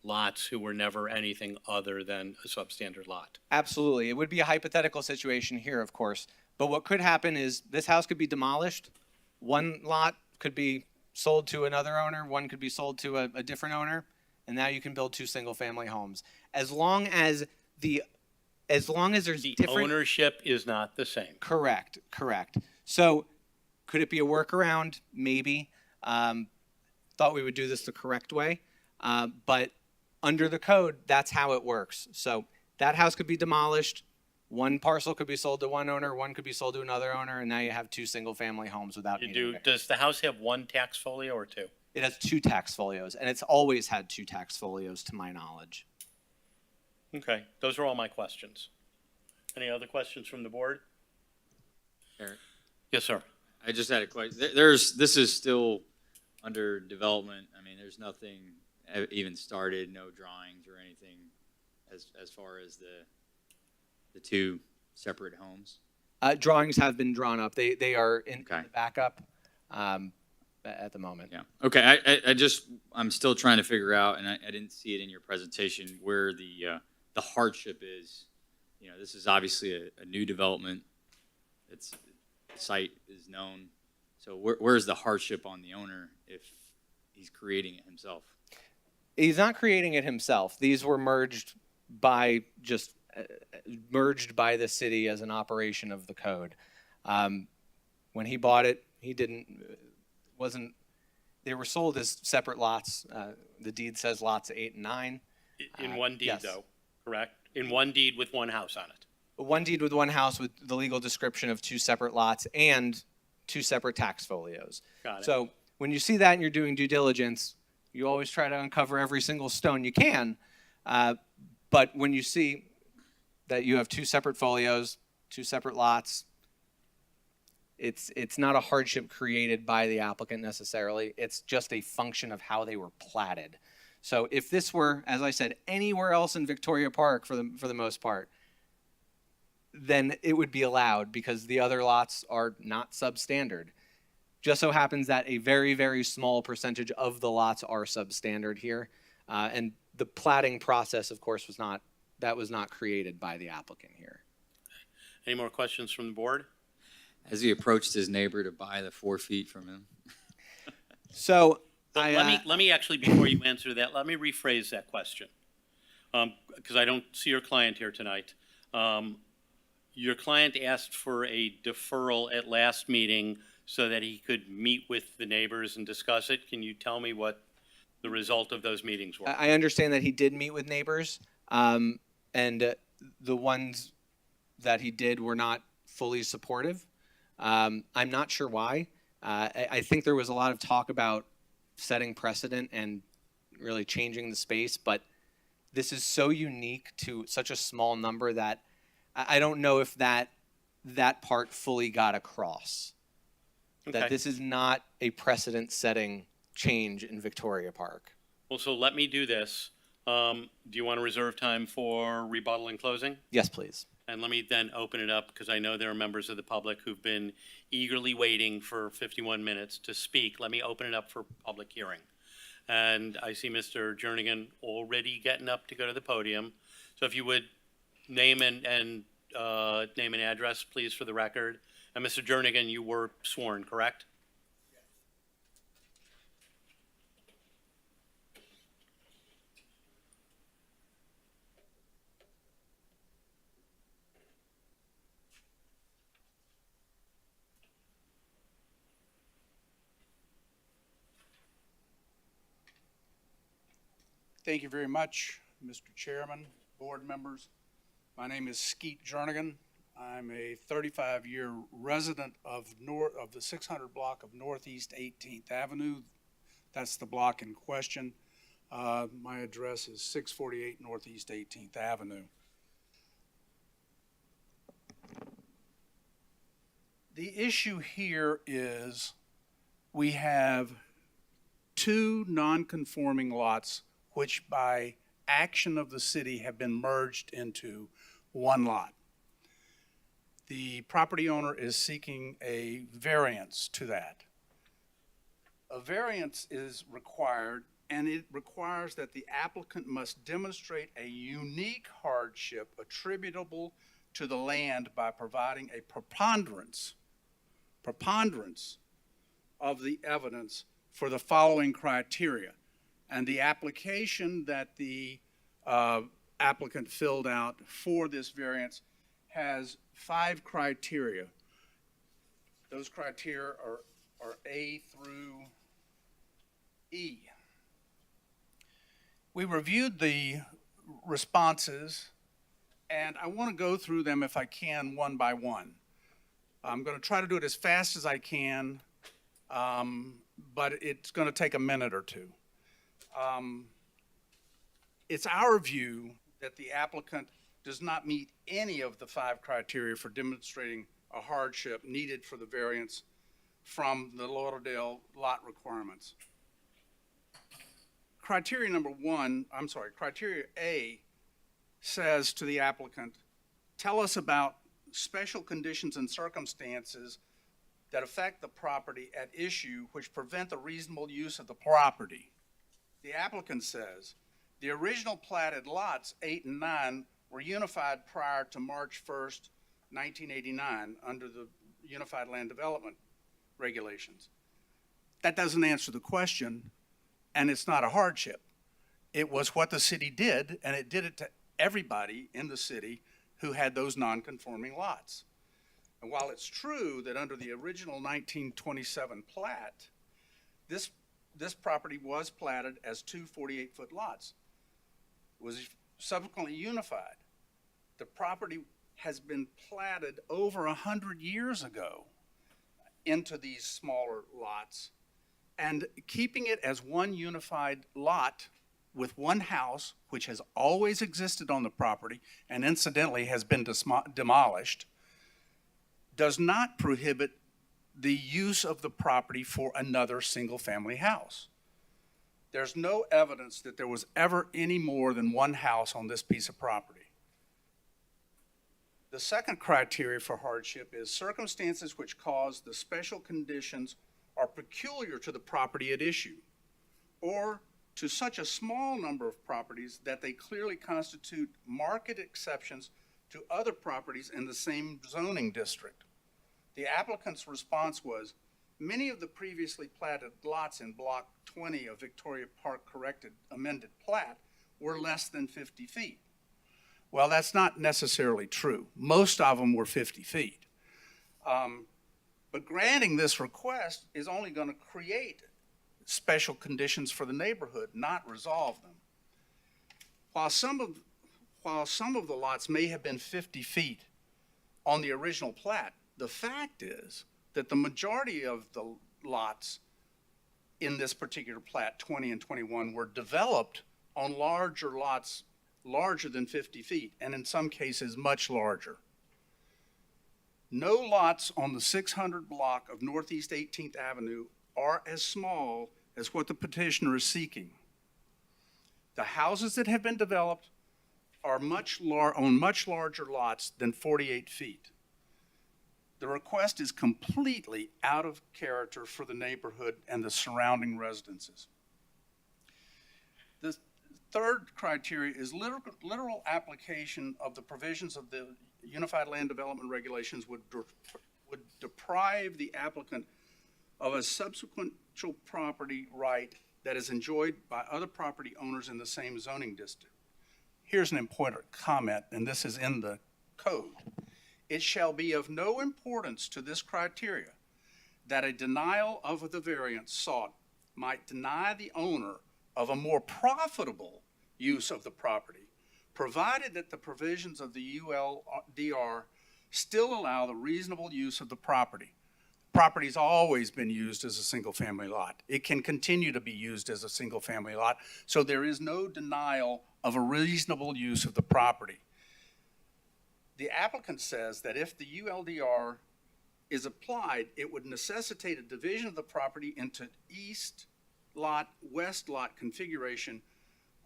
lots who were never anything other than a substandard lot. Absolutely. It would be a hypothetical situation here, of course. But what could happen is this house could be demolished. One lot could be sold to another owner. One could be sold to a different owner. And now you can build two single-family homes. As long as there's The different ownership is not the same. Correct. So could it be a workaround? Maybe. Thought we would do this the correct way. But under the code, that's how it works. So that house could be demolished. One parcel could be sold to one owner, one could be sold to another owner, and now you have two single-family homes without needing it. Does the house have one tax folio or two? It has two tax folios, and it's always had two tax folios to my knowledge. Okay, those are all my questions. Any other questions from the board? Eric? Yes, sir. I just had a question. This is still under development. I mean, there's nothing even started, no drawings or anything as far as the two separate homes. Drawings have been drawn up. They are in Okay. the backup at the moment. Yeah. Okay. I'm still trying to figure out, and I didn't see it in your presentation, where the hardship is. You know, this is obviously a new development. The site is known. So where's the hardship on the owner if he's creating it himself? He's not creating it himself. These were merged by the city as an operation of the code. When he bought it, they were sold as separate lots. The deed says lots 8 and 9. In one deed, yes. though, correct? In one deed with one house on it. One deed with one house with the legal description of two separate lots and two separate tax folios. Got it. So when you see that and you're doing due diligence, you always try to uncover every single stone you can. But when you see that you have two separate folios, two separate lots, it's not a hardship created by the applicant necessarily. It's just a function of how they were platted. So if this were, as I said, anywhere else in Victoria Park for the most part, then it would be allowed because the other lots are not substandard. Just so happens that a very, very small percentage of the lots are substandard here. And the platting process, of course, was not created by the applicant here. Any more questions from the board? Has he approached his neighbor to buy the 4 feet from him? So Let me actually, before you answer that, let me rephrase that question. Because I don't see your client here tonight. Your client asked for a deferral at last meeting so that he could meet with the neighbors and discuss it. Can you tell me what the result of those meetings were? I understand that he did meet with neighbors, and the ones that he did were not fully supportive. I'm not sure why. I think there was a lot of talk about setting precedent and really changing the space, but this is so unique to such a small number that I don't know if that part fully got across. Okay. That this is not a precedent-setting change in Victoria Park. Well, so let me do this. Do you want to reserve time for rebuttal and closing? Yes, please. And let me then open it up, because I know there are members of the public who've been eagerly waiting for 51 minutes to speak. Let me open it up for public hearing. And I see Mr. Jernigan already getting up to go to the podium. So if you would name and name and address, please, for the record. And Mr. Jernigan, you were sworn, correct? Thank you very much, Mr. Chairman, board members. My name is Skeet Jernigan. I'm a 35-year resident of the 600 block of Northeast 18th Avenue. That's the block in question. My address is 648 Northeast 18th Avenue. The issue here is we have two non-conforming lots which by action of the city have been merged into one lot. The property owner is seeking a variance to that. A variance is required, and it requires that the applicant must demonstrate a unique hardship attributable to the land by providing a preponderance of the evidence for the following criteria. And the application that the applicant filled out for this variance has 5 criteria. Those criteria are A through E. We reviewed the responses, and I want to go through them if I can one by one. I'm going to try to do it as fast as I can, but it's going to take a minute or two. It's our view that the applicant does not meet any of the 5 criteria for demonstrating a hardship needed for the variance from the Lauderdale lot requirements. Criteria A says to the applicant, tell us about special conditions and circumstances that affect the property at issue which prevent the reasonable use of the property. The applicant says, the original platted lots 8 and 9 were unified prior to March 1st, 1989 under the Unified Land Development Regulations. That doesn't answer the question, and it's not a hardship. It was what the city did, and it did it to everybody in the city who had those non-conforming lots. And while it's true that under the original 1927 plat, this property was platted as 2 48-foot lots. It was subsequently unified. The property has been platted over 100 years ago into these smaller lots, and keeping it as one unified lot with one house, which has always existed on the property and incidentally has been demolished, does not prohibit the use of the property for another single-family house. There's no evidence that there was ever any more than one house on this piece of property. The second criteria for hardship is circumstances which cause the special conditions are peculiar to the property at issue, or to such a small number of properties that they clearly constitute marked exceptions to other properties in the same zoning district. The applicant's response was, many of the previously platted lots in Block 20 of Victoria Park corrected amended plat were less than 50 feet. Well, that's not necessarily true. Most of them were 50 feet. But granting this request is only going to create special conditions for the neighborhood, not resolve them. While some of the lots may have been 50 feet on the original plat, the fact is that the majority of the lots in this particular plat, 20 and 21, were developed on larger lots, larger than 50 feet, and in some cases much larger. No lots on the 600 block of Northeast 18th Avenue are as small as what the petitioner is seeking. The houses that have been developed are on much larger lots than 48 feet. The request is completely out of character for the neighborhood and the surrounding residences. The third criteria is literal application of the provisions of the Unified Land Development Regulations would deprive the applicant of a subsequent property right that is enjoyed by other property owners in the same zoning district. Here's an important comment, and this is in the code. It shall be of no importance to this criteria that a denial of the variance sought might deny the owner of a more profitable use of the property, provided that the provisions of the ULDR still allow the reasonable use of the property. Property's always been used as a single-family lot. It can continue to be used as a single-family lot, so there is no denial of a reasonable use of the property. The applicant says that if the ULDR is applied, it would necessitate a division of the property into east lot, west lot configuration,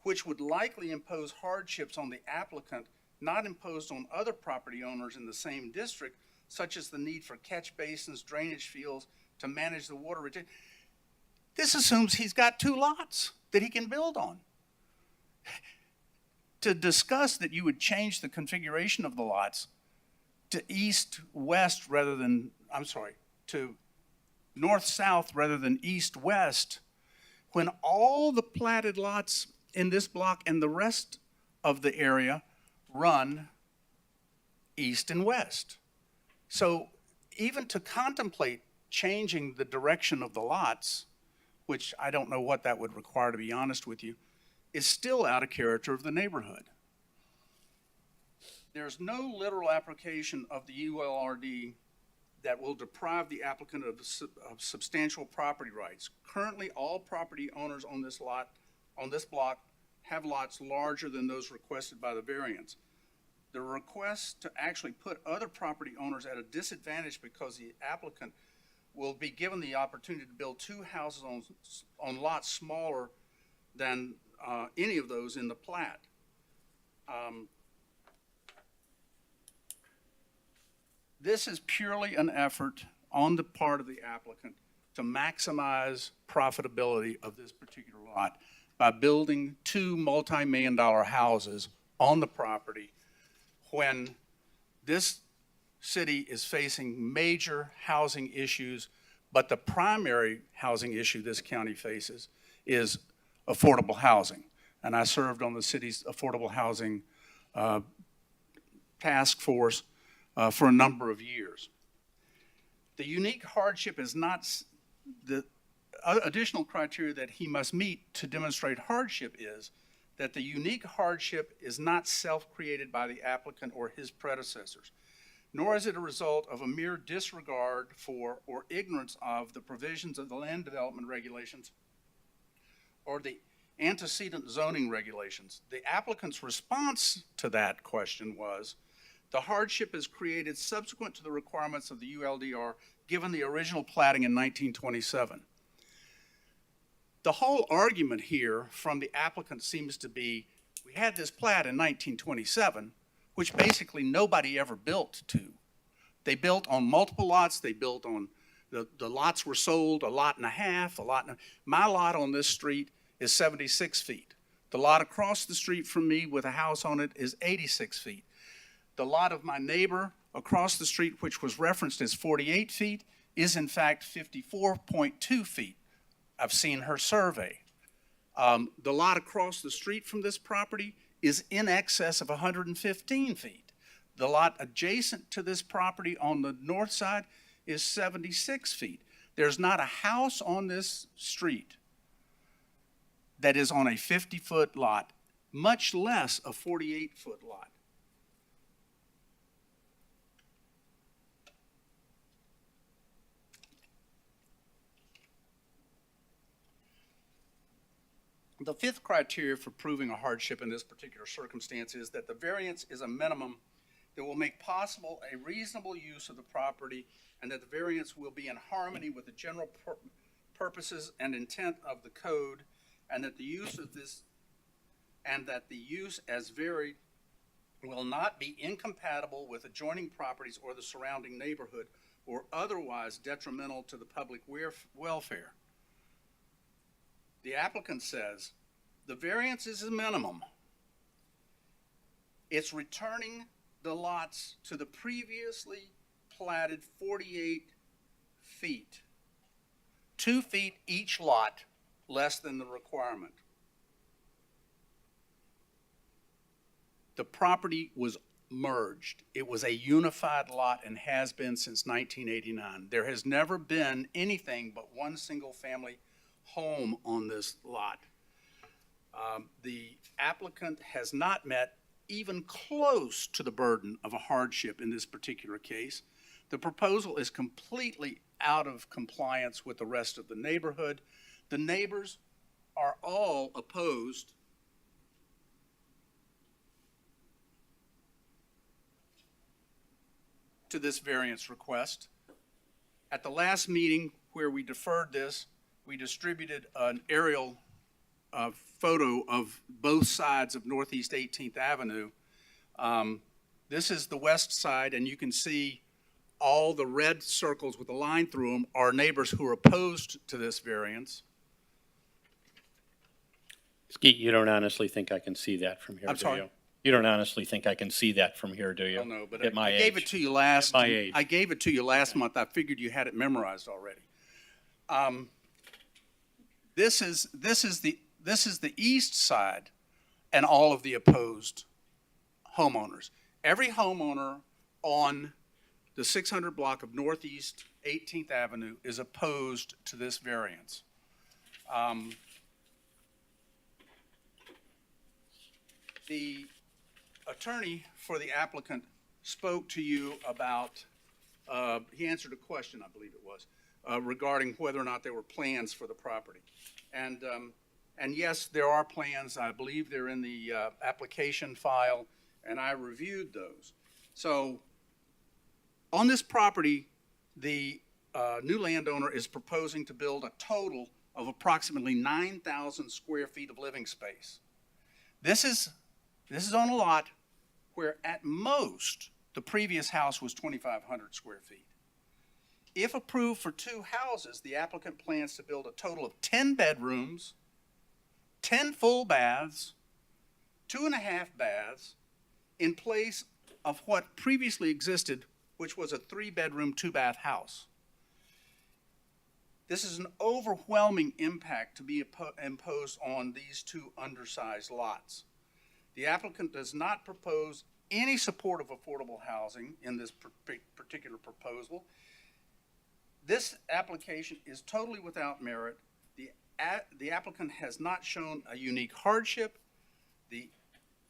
which would likely impose hardships on the applicant not imposed on other property owners in the same district, such as the need for catch basins, drainage fields to manage the water retention. This assumes he's got 2 lots that he can build on. To discuss that you would change the configuration of the lots to east-west rather than, to north-south rather than east-west, when all the platted lots in this block and the rest of the area run east and west. So even to contemplate changing the direction of the lots, which I don't know what that would require, to be honest with you, is still out of character of the neighborhood. There's no literal application of the ULRD that will deprive the applicant of substantial property rights. Currently, all property owners on this block have lots larger than those requested by the variance. The request to actually put other property owners at a disadvantage because the applicant will be given the opportunity to build 2 houses on lots smaller than any of those in the plat. This is purely an effort on the part of the applicant to maximize profitability of this particular lot by building 2 multi-million-dollar houses on the property when this city is facing major housing issues, but the primary housing issue this county faces is affordable housing. And I served on the city's affordable housing task force for a number of years. The unique hardship is not the additional criteria that he must meet to demonstrate hardship is that the unique hardship is not self-created by the applicant or his predecessors, nor is it a result of a mere disregard for or ignorance of the provisions of the land development regulations or the antecedent zoning regulations. The applicant's response to that question was, the hardship is created subsequent to the requirements of the ULDR given the original platting in 1927. The whole argument here from the applicant seems to be, we had this plat in 1927, which basically nobody ever built to. They built on multiple lots, they built on, the lots were sold a lot and a half, my lot on this street is 76 feet. The lot across the street from me with a house on it is 86 feet. The lot of my neighbor across the street, which was referenced as 48 feet, is in fact 54.2 feet. I've seen her survey. The lot across the street from this property is in excess of 115 feet. The lot adjacent to this property on the north side is 76 feet. There's not a house on this street that is on a 50-foot lot, much less a 48-foot lot. The 5th criteria for proving a hardship in this particular circumstance is that the variance is a minimum that will make possible a reasonable use of the property and that the variance will be in harmony with the general purposes and intent of the code, and that the use of this and that the use as varied will not be incompatible with adjoining properties or the surrounding neighborhood or otherwise detrimental to the public welfare. The applicant says the variance is a minimum. It's returning the lots to the previously platted 48 feet. 2 feet each lot less than the requirement. The property was merged. It was a unified lot and has been since 1989. There has never been anything but one single-family home on this lot. The applicant has not met even close to the burden of a hardship in this particular case. The proposal is completely out of compliance with the rest of the neighborhood. The neighbors are all opposed to this variance request. At the last meeting where we deferred this, we distributed an aerial photo of both sides of Northeast 18th Avenue. This is the west side, and you can see all the red circles with a line through them are neighbors who are opposed to this variance. Skeet, you don't honestly think I can see that from here, I'm do sorry? you? You don't honestly think I can see that from here, do you? I don't know, but At my I gave age. it to you last. At my age. I gave it to you last month. I figured you had it memorized already. This is the east side and all of the opposed homeowners. Every homeowner on the 600 block of Northeast 18th Avenue is opposed to this variance. The attorney for the applicant spoke to you about, he answered a question, I believe it was, regarding whether or not there were plans for the property. And yes, there are plans. I believe they're in the application file, and I reviewed those. So on this property, the new landowner is proposing to build a total of approximately 9,000 square feet of living space. This is on a lot where at most the previous house was 2,500 square feet. If approved for 2 houses, the applicant plans to build a total of 10 bedrooms, 10 full baths, 2.5 baths, in place of what previously existed, which was a 3-bedroom, 2-bath house. This is an overwhelming impact to be imposed on these 2 undersized lots. The applicant does not propose any support of affordable housing in this particular proposal. This application is totally without merit. The applicant has not shown a unique hardship. The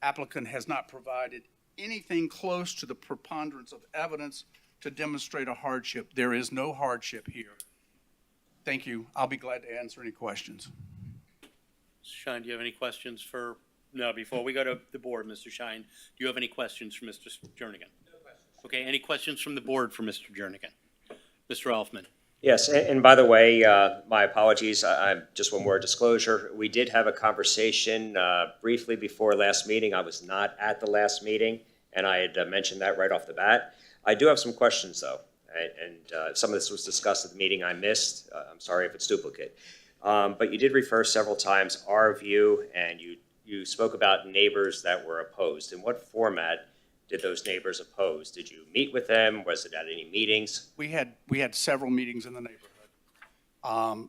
applicant has not provided anything close to the preponderance of evidence to demonstrate a hardship. There is no hardship here. Thank you. I'll be glad to answer any questions. Shine, do you have any questions for, no, before we go to the board, Mr. Shine, do you have any questions for Mr. Jernigan? No questions. Okay, any questions from the board for Mr. Jernigan? Mr. Elfman? Yes, and by the way, my apologies, I just one more disclosure. We did have a conversation briefly before last meeting. I was not at the last meeting, and I had mentioned that right off the bat. I do have some questions, though, and some of this was discussed at the meeting I missed. I'm sorry if it's duplicate. But you did refer several times our view, and you spoke about neighbors that were opposed. In what format did those neighbors oppose? Did you meet with them? Was it at any meetings? We had several meetings in the neighborhood.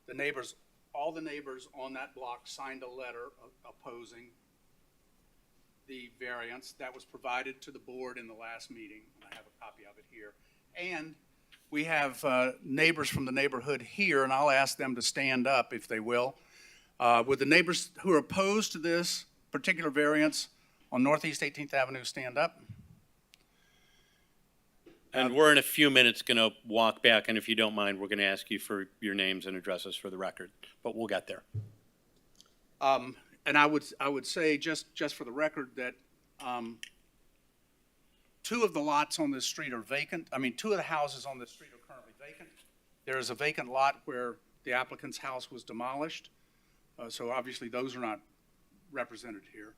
The neighbors, all the neighbors on that block signed a letter opposing the variance that was provided to the board in the last meeting. I have a copy of it here. And we have neighbors from the neighborhood here, and I'll ask them to stand up if they will. Would the neighbors who are opposed to this particular variance on Northeast 18th Avenue stand up? And we're in a few minutes going to walk back, and if you don't mind, we're going to ask you for your names and addresses for the record, but we'll get there. And I would say, just for the record, that 2 of the lots on this street are vacant. I mean, 2 of the houses on this street are currently vacant. There is a vacant lot where the applicant's house was demolished. So obviously, those are not represented here.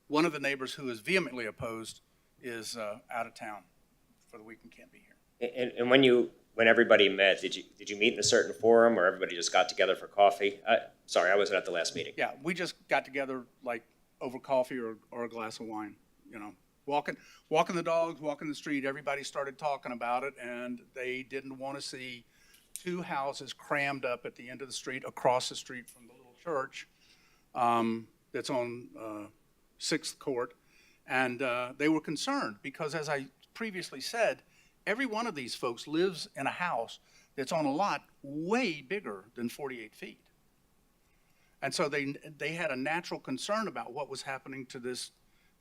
One of the neighbors who is vehemently opposed is out of town for the week and can't be here. And when everybody met, did you meet in a certain forum, or everybody just got together for coffee? Sorry, I wasn't at the last meeting. Yeah, we just got together like over coffee or a glass of wine, you know. Walking the dogs, walking the street, everybody started talking about it, and they didn't want to see two houses crammed up at the end of the street, across the street from the little church that's on 6th Court. And they were concerned because, as I previously said, every one of these folks lives in a house that's on a lot way bigger than 48 feet. And so they had a natural concern about what was happening to this,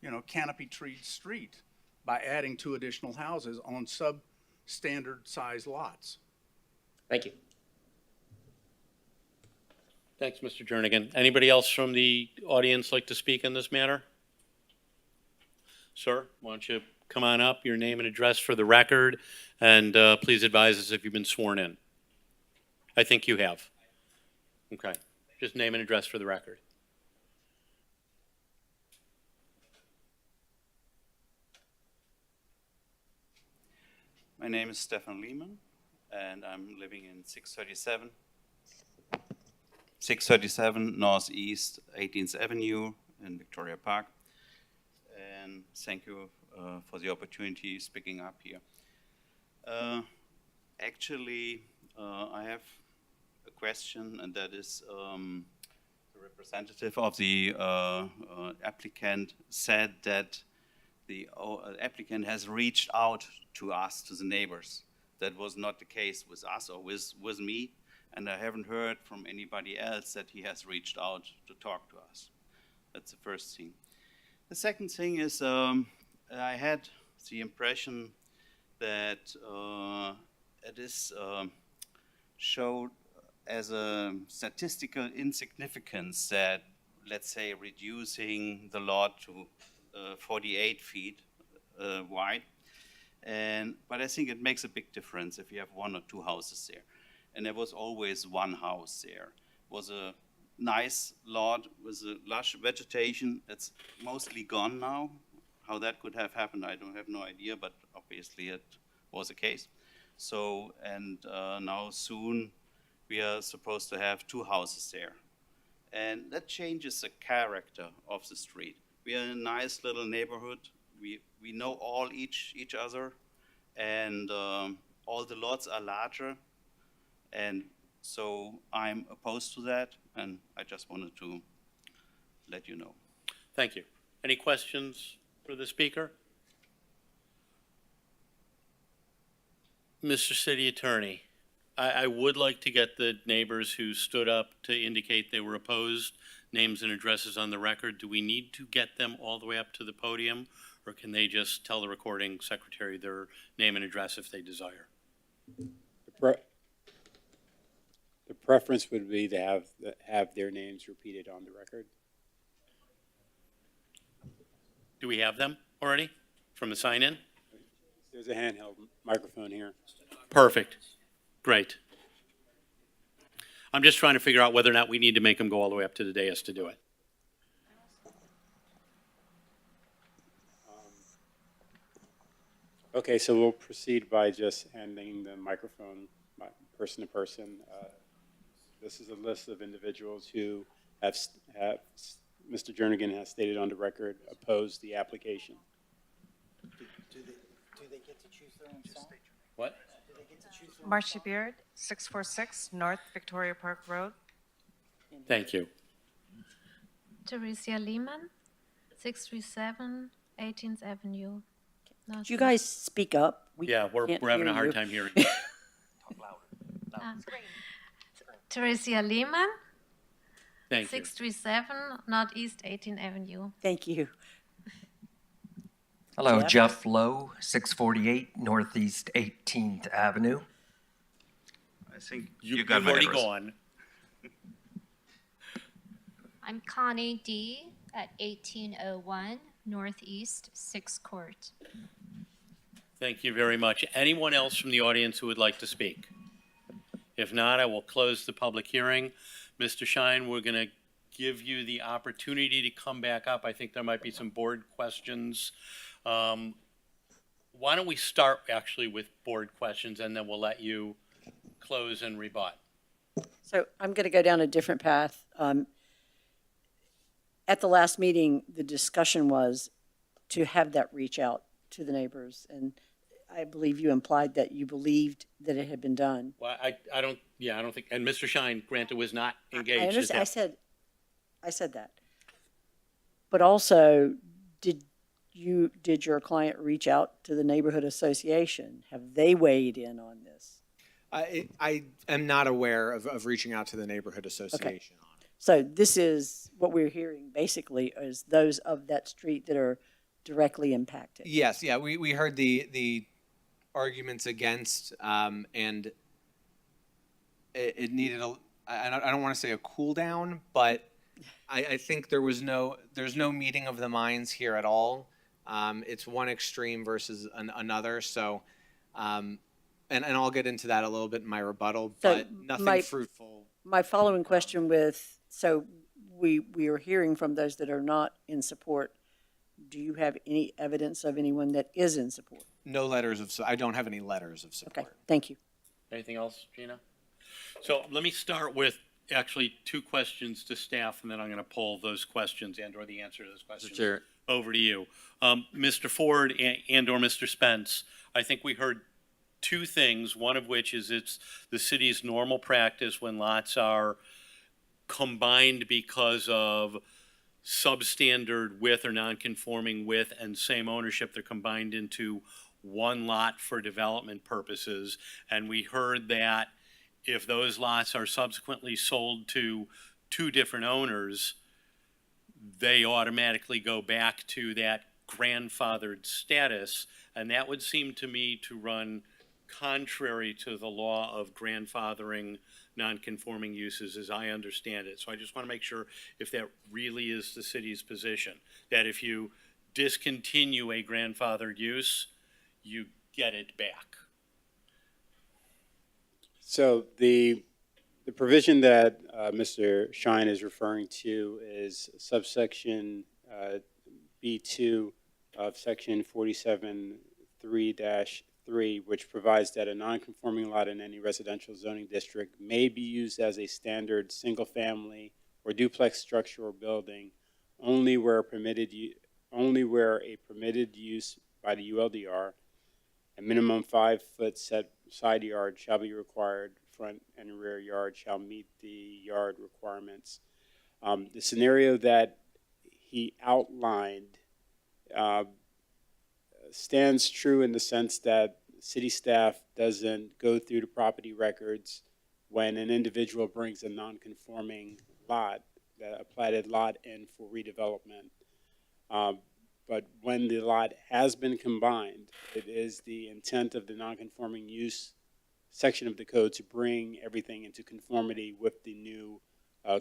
you know, canopy-treed street by adding 2 additional houses on substandard size lots. Thank you. Thanks, Mr. Jernigan. Anybody else from the audience like to speak on this matter? Sir, why don't you come on up, your name and address for the record, and please advise us if you've been sworn in. I think you have. Okay, just name and address for the record. My name is Stefan Lehman, and I'm living in 637 Northeast 18th Avenue in Victoria Park. And thank you for the opportunity speaking up here. Actually, I have a question, and that is the representative of the applicant said that the applicant has reached out to us, to the neighbors. That was not the case with us or with me, and I haven't heard from anybody else that he has reached out to talk to us. That's the first thing. The second thing is I had the impression that it is showed as a statistical insignificance that, let's say, reducing the lot to 48 feet wide. But I think it makes a big difference if you have 1 or 2 houses there. And there was always 1 house there. It was a nice lot with a lush vegetation. It's mostly gone now. How that could have happened, I don't have no idea, but obviously it was the case. So, and now soon we are supposed to have 2 houses there. And that changes the character of the street. We are in a nice little neighborhood. We know all each other, and all the lots are larger. And so I'm opposed to that, and I just wanted to let you know. Thank you. Any questions for the speaker? Mr. City Attorney, I would like to get the neighbors who stood up to indicate they were opposed, names and addresses on the record. Do we need to get them all the way up to the podium, or can they just tell the recording secretary their name and address if they desire? The preference would be to have their names repeated on the record. Do we have them already from the sign-in? There's a handheld microphone here. Perfect. Great. I'm just trying to figure out whether or not we need to make them go all the way up to the dais to do it. Okay, so we'll proceed by just handing the microphone person to person. This is a list of individuals who have Mr. Jernigan has stated on the record, opposed the application. Do they get to choose their own song? What? Do they get to choose their own Marcia song? Beard, 646 North Victoria Park Road. Thank you. Teresia Lehman, 637 18th Avenue. Could you guys speak up? We Yeah, we're can't having a hear hard you. time hearing. Teresia Lehman, Thank you. 637 Northeast 18th Avenue. Thank you. Hello, Jeff? Jeff Lowe, 648 Northeast 18th Avenue. I think you got You've my already address. gone. I'm Connie D. at 1801 Northeast 6th Court. Thank you very much. Anyone else from the audience who would like to speak? If not, I will close the public hearing. Mr. Shine, we're going to give you the opportunity to come back up. I think there might be some board questions. Why don't we start actually with board questions, and then we'll let you close and rebut. So I'm going to go down a different path. At the last meeting, the discussion was to have that reach out to the neighbors, and I believe you implied that you believed that it had been done. Well, I don't think, and Mr. Shine, granted, was not engaged. I at understand, that. I said that. But also, did your client reach out to the neighborhood association? Have they weighed in on this? I am not aware of reaching out to the neighborhood association on it. So this is what we're hearing basically is those of that street that are directly impacted. Yes, yeah, we heard the arguments against, and it needed I don't want to say a cool down, but I think there's no meeting of the minds here at all. It's one extreme versus another, so, and I'll get into that a little bit in my rebuttal, but nothing fruitful. My following question so we are hearing from those that are not in support. Do you have any evidence of anyone that is in support? No letters of, I don't have any letters of support. Okay, thank you. Anything else, Gina? So let me start with actually two questions to staff, and then I'm going to pull those questions and/or the answer to those questions Chair. over to you. Mr. Ford and/or Mr. Spence, I think we heard two things, one of which is it's the city's normal practice when lots are combined because of substandard width or non-conforming width and same ownership, they're combined into one lot for development purposes. And we heard that if those lots are subsequently sold to two different owners, they automatically go back to that grandfathered status. And that would seem to me to run contrary to the law of grandfathering non-conforming uses as I understand it. So I just want to make sure if that really is the city's position, that if you discontinue a grandfathered use, you get it back. So the provision that Mr. Shine is referring to is subsection B2 of section 47.3-3, which provides that a non-conforming lot in any residential zoning district may be used as a standard single-family or duplex structure or building only where a permitted use by the ULDR, a minimum 5-foot side yard shall be required, front and rear yard shall meet the yard requirements. The scenario that he outlined stands true in the sense that city staff doesn't go through the property records when an individual brings a non-conforming lot, a platted lot in for redevelopment. But when the lot has been combined, it is the intent of the non-conforming use section of the code to bring everything into conformity with the new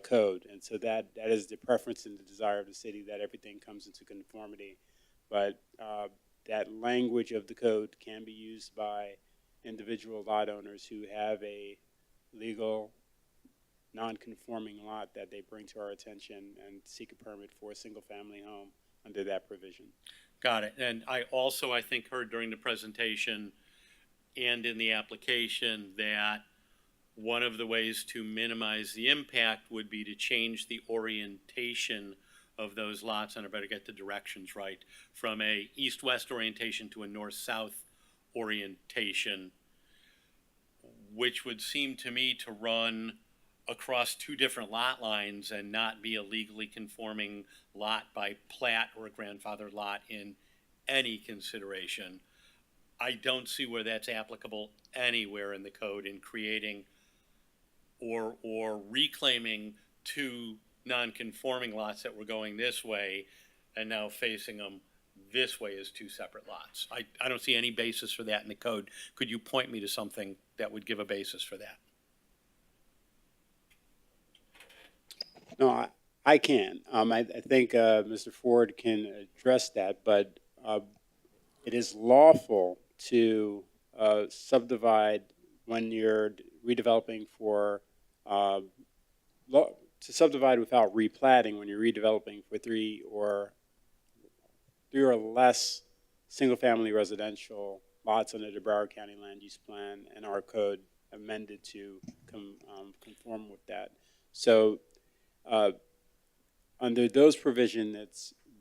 code. And so that is the preference and the desire of the city, that everything comes into conformity. But that language of the code can be used by individual lot owners who have a legal non-conforming lot that they bring to our attention and seek a permit for a single-family home under that provision. Got it. And I also, I think, heard during the presentation and in the application that one of the ways to minimize the impact would be to change the orientation of those lots, and I better get the directions right, from a east-west orientation to a north-south orientation, which would seem to me to run across two different lot lines and not be a legally conforming lot by plat or a grandfathered lot in any consideration. I don't see where that's applicable anywhere in the code in creating or reclaiming two non-conforming lots that were going this way and now facing them this way as two separate lots. I don't see any basis for that in the code. Could you point me to something that would give a basis for that? No, I can. I think Mr. Ford can address that, but it is lawful to subdivide when you're redeveloping for to subdivide without replatting when you're redeveloping for three or less single-family residential lots under the Broward County Land Use Plan and our code amended to conform with that. So under those provisions,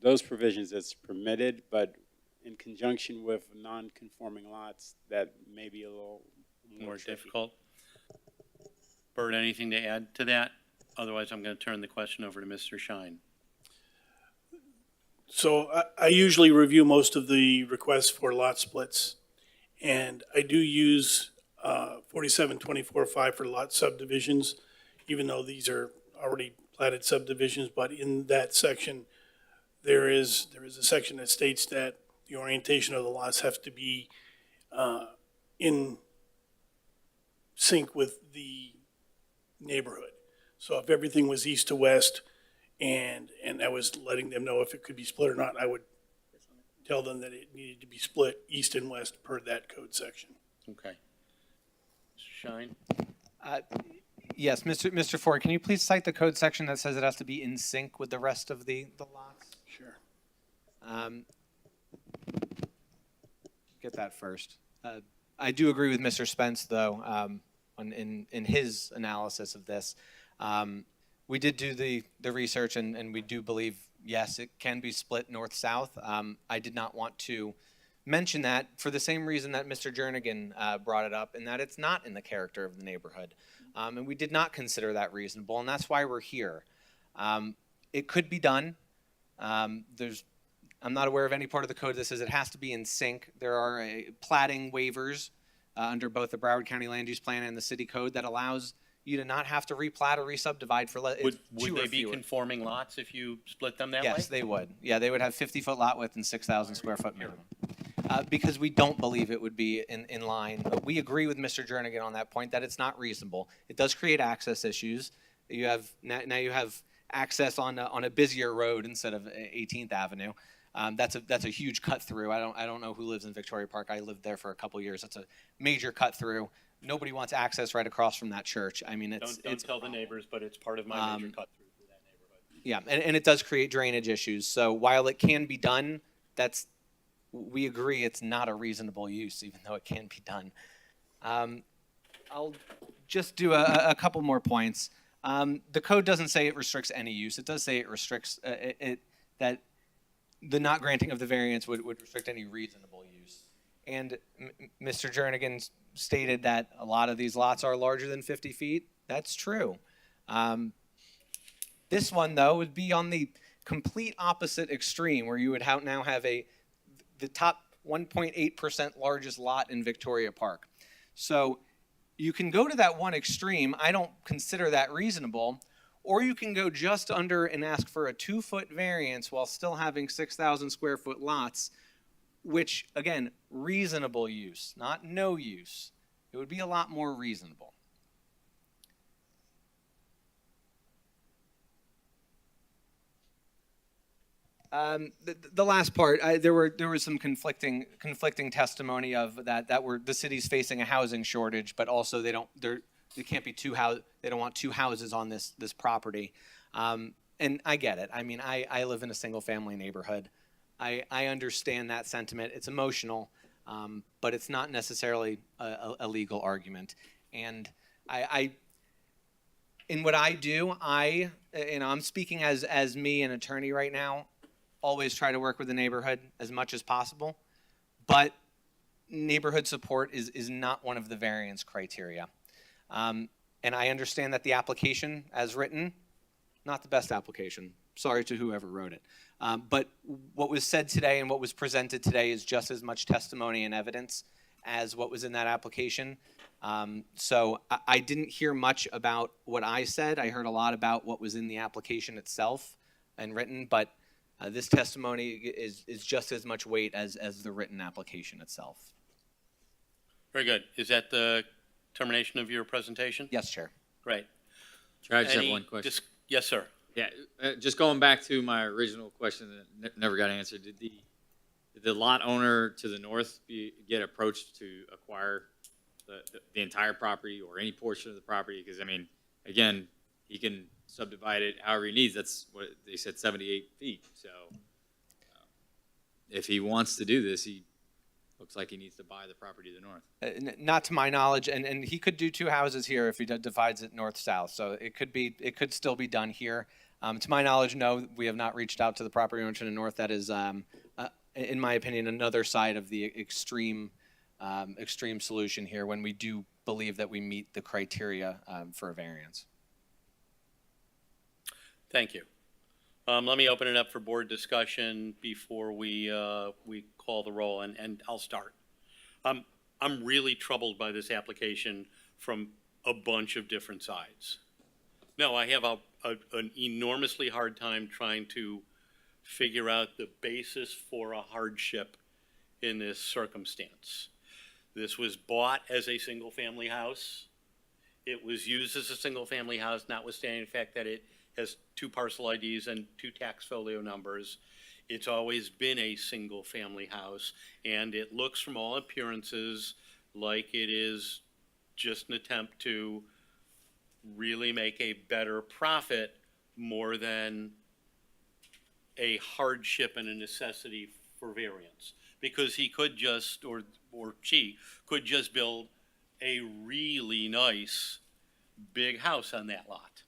it's permitted, but in conjunction with non-conforming lots, that may be a little More tricky. difficult. Bert, anything to add to that? Otherwise, I'm going to turn the question over to Mr. Shine. So I usually review most of the requests for lot splits, and I do use 4724-5 for lot subdivisions, even though these are already platted subdivisions. But in that section, there is a section that states that the orientation of the lots have to be in sync with the neighborhood. So if everything was east to west, and I was letting them know if it could be split or not, I would tell them that it needed to be split east and west per that code section. Okay. Mr. Shine? Yes, Mr. Ford, can you please cite the code section that says it has to be in sync with the rest of the lots? Sure. Get that first. I do agree with Mr. Spence, though, in his analysis of this. We did do the research, and we do believe, yes, it can be split north-south. I did not want to mention that for the same reason that Mr. Jernigan brought it up, in that it's not in the character of the neighborhood. And we did not consider that reasonable, and that's why we're here. It could be done. I'm not aware of any part of the code that says it has to be in sync. There are platting waivers under both the Broward County Land Use Plan and the City Code that allows you to not have to replat or re-subdivide for Would they be conforming lots if you split them that way? Yes, they would. Yeah, they would have 50-foot lot width and 6,000 square foot minimum. Because we don't believe it would be in line. But we agree with Mr. Jernigan on that point that it's not reasonable. It does create access issues. You have now you have access on a busier road instead of 18th Avenue. That's a huge cut through. I don't know who lives in Victoria Park. I lived there for a couple of years. It's a major cut through. Nobody wants access right across from that church. I mean, Don't tell the neighbors, but it's part of my major cut through for that neighborhood. Yeah, and it does create drainage issues. So while it can be done, we agree it's not a reasonable use, even though it can be done. I'll just do a couple more points. The code doesn't say it restricts any use. It does say it restricts that the not granting of the variance would restrict any reasonable use. And Mr. Jernigan stated that a lot of these lots are larger than 50 feet. That's true. This one, though, would be on the complete opposite extreme, where you would now have the top 1.8% largest lot in Victoria Park. So you can go to that one extreme. I don't consider that reasonable. Or you can go just under and ask for a 2-foot variance while still having 6,000 square foot lots, which, again, reasonable use, not no use. It would be a lot more reasonable. The last part, there was some conflicting testimony of that were the city's facing a housing shortage, but also they can't be they don't want two houses on this property. And I get it. I mean, I live in a single family neighborhood. I understand that sentiment. It's emotional, but it's not necessarily a legal argument. And in what I do, I'm speaking as me, an attorney right now, always try to work with the neighborhood as much as possible. But neighborhood support is not one of the variance criteria. And I understand that the application as written, not the best application. Sorry to whoever wrote it. But what was said today and what was presented today is just as much testimony and evidence as what was in that application. So I didn't hear much about what I said. I heard a lot about what was in the application itself and written, but this testimony is just as much weight as the written application itself. Very good. Is that the termination of your presentation? Yes, Chair. Great. Chair, I just have one question. Yes, sir. Yeah, just going back to my original question that never got answered. Did the lot owner to the north get approached to acquire the entire property or any portion of the property? Because, I mean, again, he can subdivide it however he needs. That's what they said, 78 feet. So if he wants to do this, he looks like he needs to buy the property to the north. Not to my knowledge, and he could do two houses here if he divides it north-south, so it could still be done here. To my knowledge, no, we have not reached out to the property owner to the north. That is, in my opinion, another side of the extreme solution here when we do believe that we meet the criteria for a variance. Thank you. Let me open it up for board discussion before we call the roll, and I'll start. I'm really troubled by this application from a bunch of different sides. No, I have an enormously hard time trying to figure out the basis for a hardship in this circumstance. This was bought as a single-family house. It was used as a single-family house, notwithstanding the fact that it has 2 parcel IDs and 2 tax folio numbers. It's always been a single-family house, and it looks from all appearances like it is just an attempt to really make a better profit more than a hardship and a necessity for variance. Because he could just, or she, could just build a really nice big house on that lot.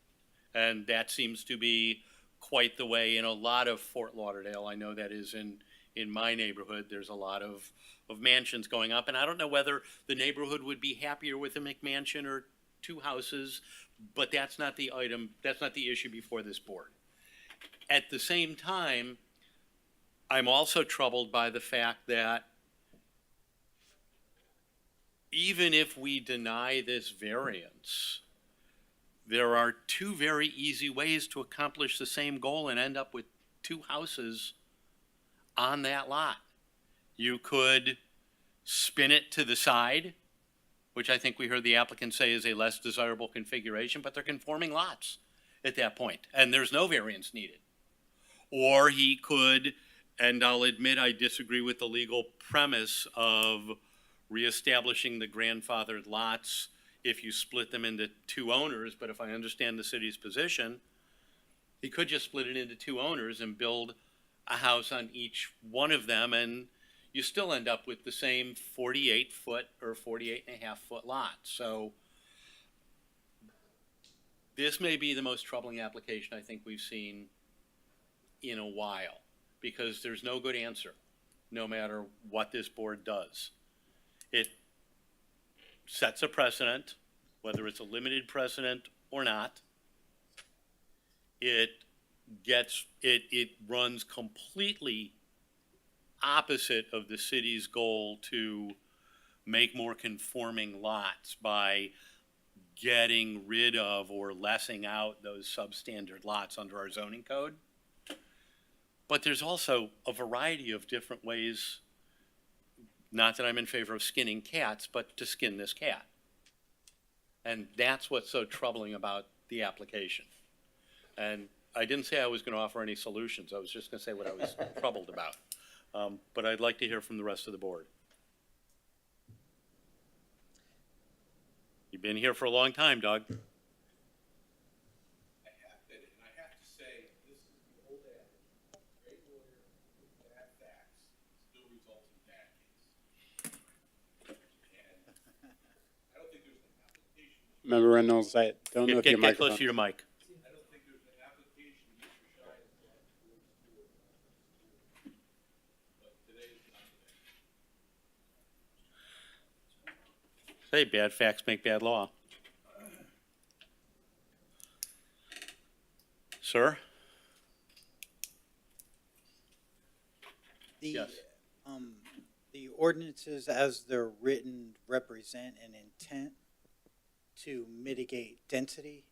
And that seems to be quite the way in a lot of Fort Lauderdale. I know that is in my neighborhood. There's a lot of mansions going up. And I don't know whether the neighborhood would be happier with a McMansion or 2 houses, but that's not the item, that's not the issue before this board. At the same time, I'm also troubled by the fact that even if we deny this variance, there are 2 very easy ways to accomplish the same goal and end up with 2 houses on that lot. You could spin it to the side, which I think we heard the applicant say is a less desirable configuration, but they're conforming lots at that point, and there's no variance needed. Or he could, and I'll admit I disagree with the legal premise of reestablishing the grandfathered lots if you split them into 2 owners, but if I understand the city's position, he could just split it into 2 owners and build a house on each one of them, and you still end up with the same 48-foot or 48.5-foot lot. So this may be the most troubling application I think we've seen in a while, because there's no good answer, no matter what this board does. It sets a precedent, whether it's a limited precedent or not. It runs completely opposite of the city's goal to make more conforming lots by getting rid of or lessing out those substandard lots under our zoning code. But there's also a variety of different ways, not that I'm in favor of skinning cats, but to skin this cat. And that's what's so troubling about the application. And I didn't say I was going to offer any solutions. I was just going to say what I was troubled about. But I'd like to hear from the rest of the board. You've been here for a long time, Doug. Member Reynolds, I don't know if your Get close microphone. to your mic. Say, bad facts make bad law. Sir? Yes. The ordinances as they're written represent an intent to mitigate density,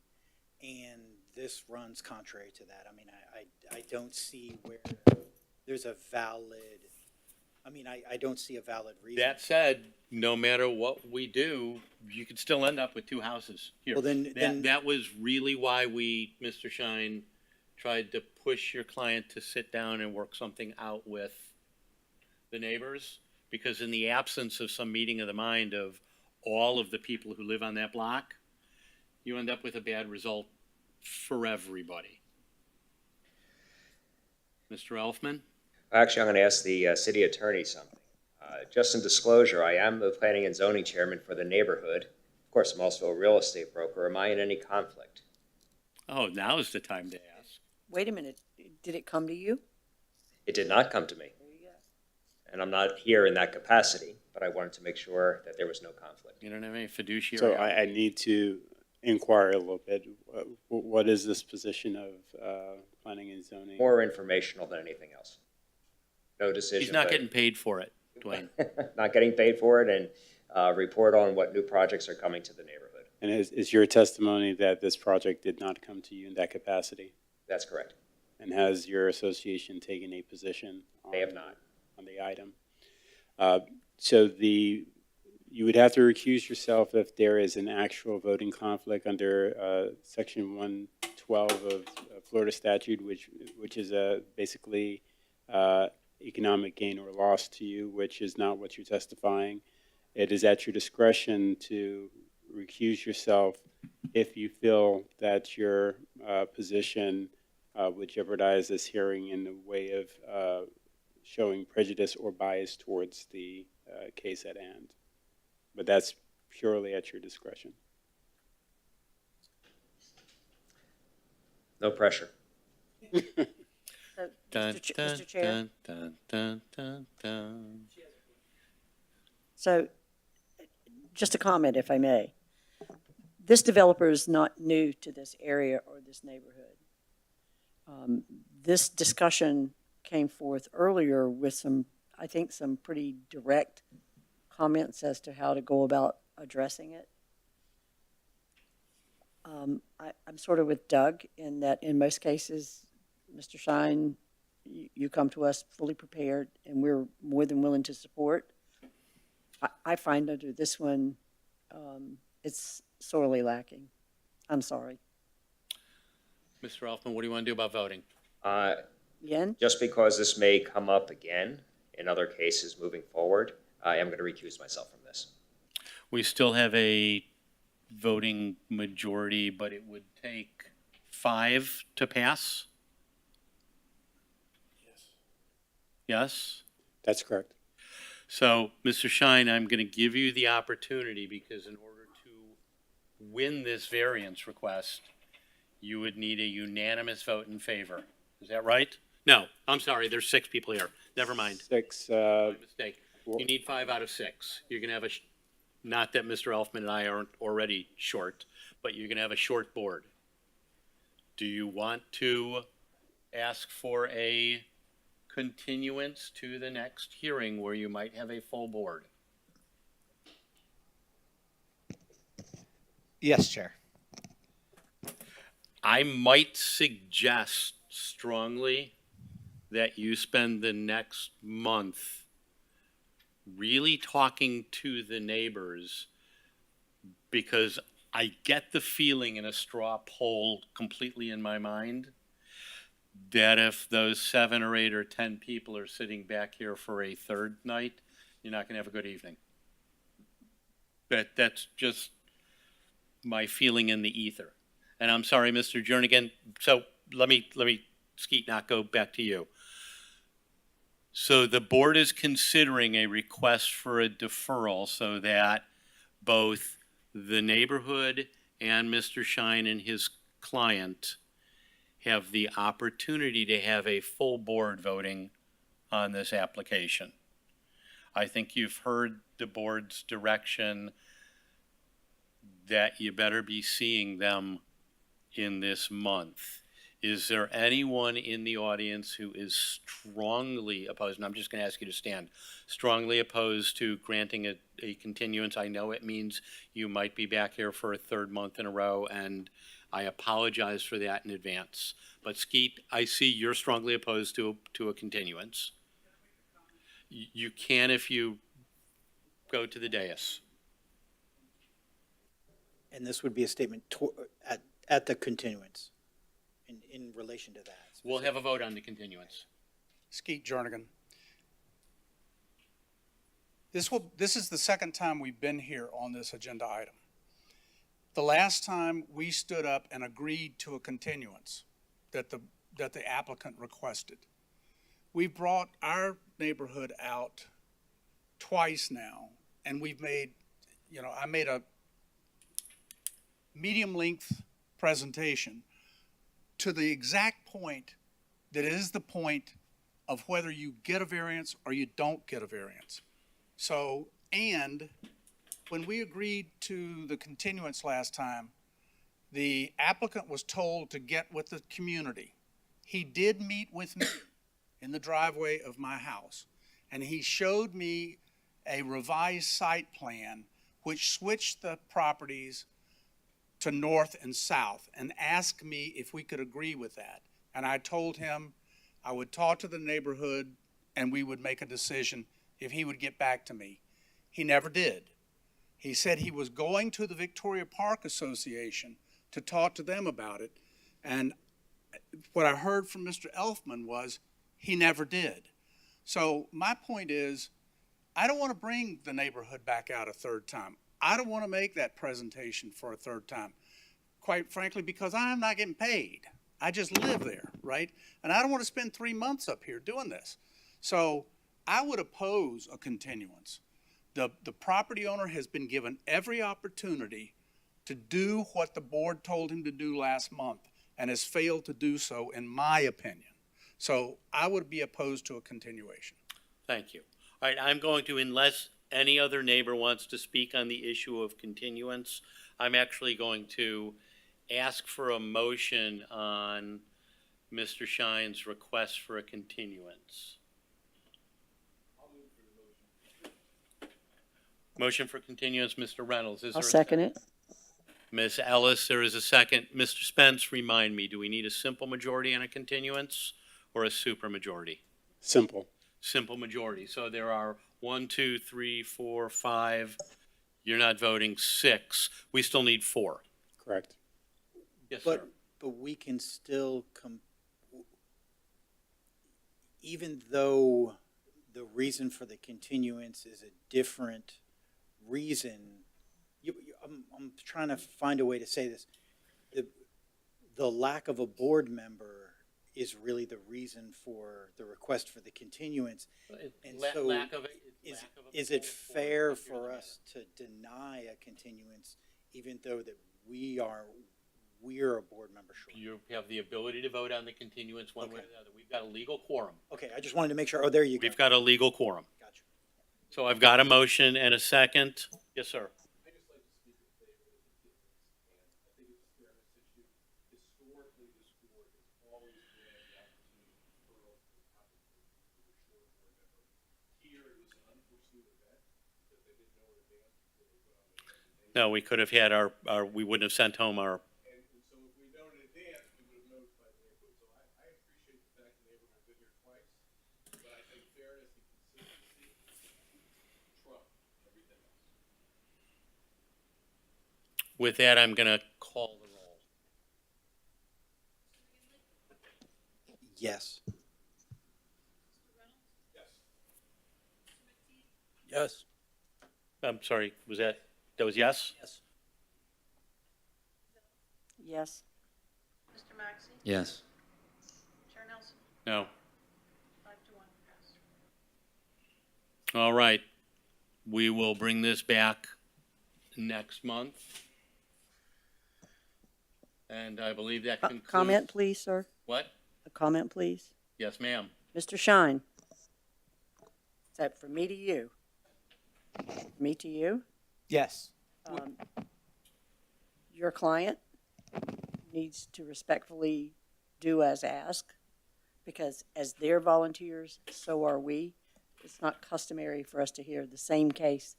and this runs contrary to that. I mean, I don't see where there's a valid, I don't see a valid reason. That said, no matter what we do, you could still end up with 2 houses here. Well, then- That was really why we, Mr. Shine, tried to push your client to sit down and work something out with the neighbors, because in the absence of some meeting of the mind of all of the people who live on that block, you end up with a bad result for everybody. Mr. Elfman? Actually, I'm going to ask the city attorney something. Just in disclosure, I am the planning and zoning chairman for the neighborhood. Of course, I'm also a real estate broker. Am I in any conflict? Oh, now is the time to ask. Wait a minute, did it come to you? It did not come to me. There you go. And I'm not here in that capacity, but I wanted to make sure that there was no conflict. You don't have any fiduciary? So I need to inquire a little bit. What is this position of planning and zoning? More informational than anything else. No decision. He's not but- getting paid for it, Dwayne. Not getting paid for it, and report on what new projects are coming to the neighborhood. And is your testimony that this project did not come to you in that capacity? That's correct. And has your association taken a position? They have not. On the item. So you would have to recuse yourself if there is an actual voting conflict under Section 112 of Florida statute, which is basically economic gain or loss to you, which is not what you're testifying. It is at your discretion to recuse yourself if you feel that your position would jeopardize this hearing in the way of showing prejudice or bias towards the case at hand. But that's purely at your discretion. No pressure. Mr. Chair? Dun, dun, dun, dun. So, just a comment, if I may. This developer is not new to this area or this neighborhood. This discussion came forth earlier with some pretty direct comments as to how to go about addressing it. I'm sort of with Doug in that in most cases, Mr. Shine, you come to us fully prepared and we're more than willing to support. I find under this one, it's sorely lacking. I'm sorry. Mr. Elfman, what do you want to do about voting? Again? Just because this may come up again in other cases moving forward, I am going to recuse myself from this. We still have a voting majority, but it would take 5 to pass? Yes? That's correct. So, Mr. Shine, I'm going to give you the opportunity because in order to win this variance request, you would need a unanimous vote in favor. Is that right? No, I'm sorry, there's 6 people here. Never mind. 6. My mistake. You need 5 out of 6. You're going to have not that Mr. Elfman and I aren't already short, but you're going to have a short board. Do you want to ask for a continuance to the next hearing where you might have a full board? Yes, Chair. I might suggest strongly that you spend the next month really talking to the neighbors, because I get the feeling in a straw poll completely in my mind that if those 7 or 8 or 10 people are sitting back here for a third night, you're not going to have a good evening. That's just my feeling in the ether. And I'm sorry, Mr. Jernigan, so let me, Skeet, not go back to you. So the board is considering a request for a deferral so that both the neighborhood and Mr. Shine and his client have the opportunity to have a full board voting on this application. I think you've heard the board's direction that you better be seeing them in this month. Is there anyone in the audience who is strongly opposed, and I'm just going to ask you to stand, strongly opposed to granting a continuance? I know it means you might be back here for a 3rd month in a row, and I apologize for that in advance. But Skeet, I see you're strongly opposed to a continuance. You can if you go to the dais. And this would be a statement at the continuance in relation to that. We'll have a vote on the continuance. Skeet Jernigan. This is the second time we've been here on this agenda item. the last time we stood up and agreed to a continuance that the applicant requested. We brought our neighborhood out twice now, and we've made, I made a medium-length presentation to the exact point that is the point of whether you get a variance or you don't get a variance. So, and when we agreed to the continuance last time, the applicant was told to get with the community. He did meet with me in the driveway of my house, and he showed me a revised site plan which switched the properties to north and south and asked me if we could agree with that. And I told him I would talk to the neighborhood and we would make a decision if he would get back to me. He never did. He said he was going to the Victoria Park Association to talk to them about it. And what I heard from Mr. Elfman was he never did. So my point is, I don't want to bring the neighborhood back out a third time. I don't want to make that presentation for a third time, quite frankly, because I'm not getting paid. I just live there, right? And I don't want to spend 3 months up here doing this. So I would oppose a continuance. The property owner has been given every opportunity to do what the board told him to do last month and has failed to do so, in my opinion. So I would be opposed to a continuation. Thank you. All right, I'm going to, unless any other neighbor wants to speak on the issue of continuance, I'm actually going to ask for a motion on Mr. Shine's request for a continuance. Motion for continuance, Mr. Reynolds. Is I'll there a second it. Ms. Ellis, there is a second. Mr. Spence, remind me, do we need a simple majority on a continuance or a supermajority? Simple. Simple majority. So there are 1, 2, 3, 4, 5. You're not voting 6. We still need 4. Correct. Yes, sir. But we can still even though the reason for the continuance is a different reason, I'm trying to find a way to say this. The lack of a board member is really the reason for the request for the continuance. And so Lack of it. is it fair for us to deny a continuance even though that we're a board member short? You have the ability to vote on the continuance one way or the other. We've got a legal quorum. Okay, I just wanted to make sure. Oh, there you go. We've got a legal quorum. Gotcha. So I've got a motion and a second. Yes, sir. No, we could have had we wouldn't have sent home our. With that, I'm going to call the roll. Yes. Yes. I'm sorry, that was yes? Yes. Yes. Mr. Maxey? Yes. Chair Nelson? No. 5-1, pass. All right. We will bring this back next month. And I believe that concludes. Comment, please, sir. What? A comment, please. Yes, ma'am. Mr. Shine. Is that from me to you? Me to you? Yes. Your client needs to respectfully do as asked, because as their volunteers, so are we. It's not customary for us to hear the same case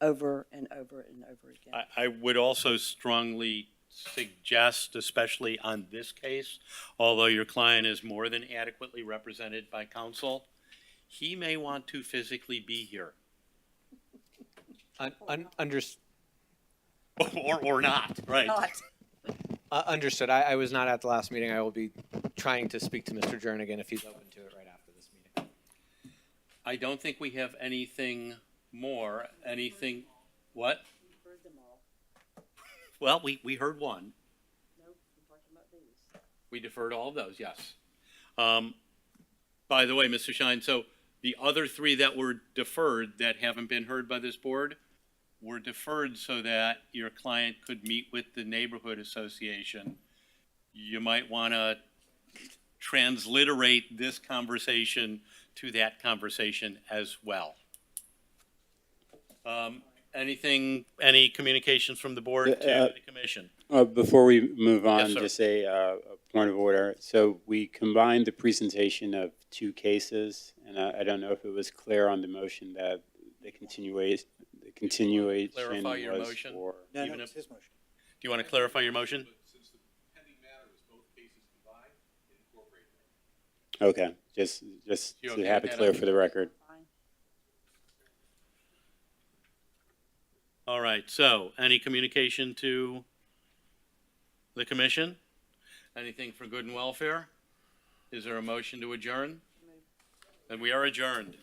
over and over and over again. I would also strongly suggest, especially on this case, although your client is more than adequately represented by counsel, he may want to physically be here. Or not, right? Understood. I was not at the last meeting. I will be trying to speak to Mr. Jernigan if he's open to it right after this meeting. I don't think we have anything more. Anything? What? Well, we heard one. We deferred all of those, yes. By the way, Mr. Shine, so the other three that were deferred that haven't been heard by this board were deferred so that your client could meet with the neighborhood association. You might want to transliterate this conversation to that conversation as well. Any communications from the board to the commission? Before we move on, Yes, sir. just a point of order. So we combined the presentation of two cases, and I don't know if it was clear on the motion that the continuation Clarify your was motion? for. No, Even it's if- his motion. Do you want to clarify your motion? Okay, just You to okay have with it that, clear Adam? for the record. All right, so any communication to the commission? Anything for good and welfare? Is there a motion to adjourn? Then we are adjourned.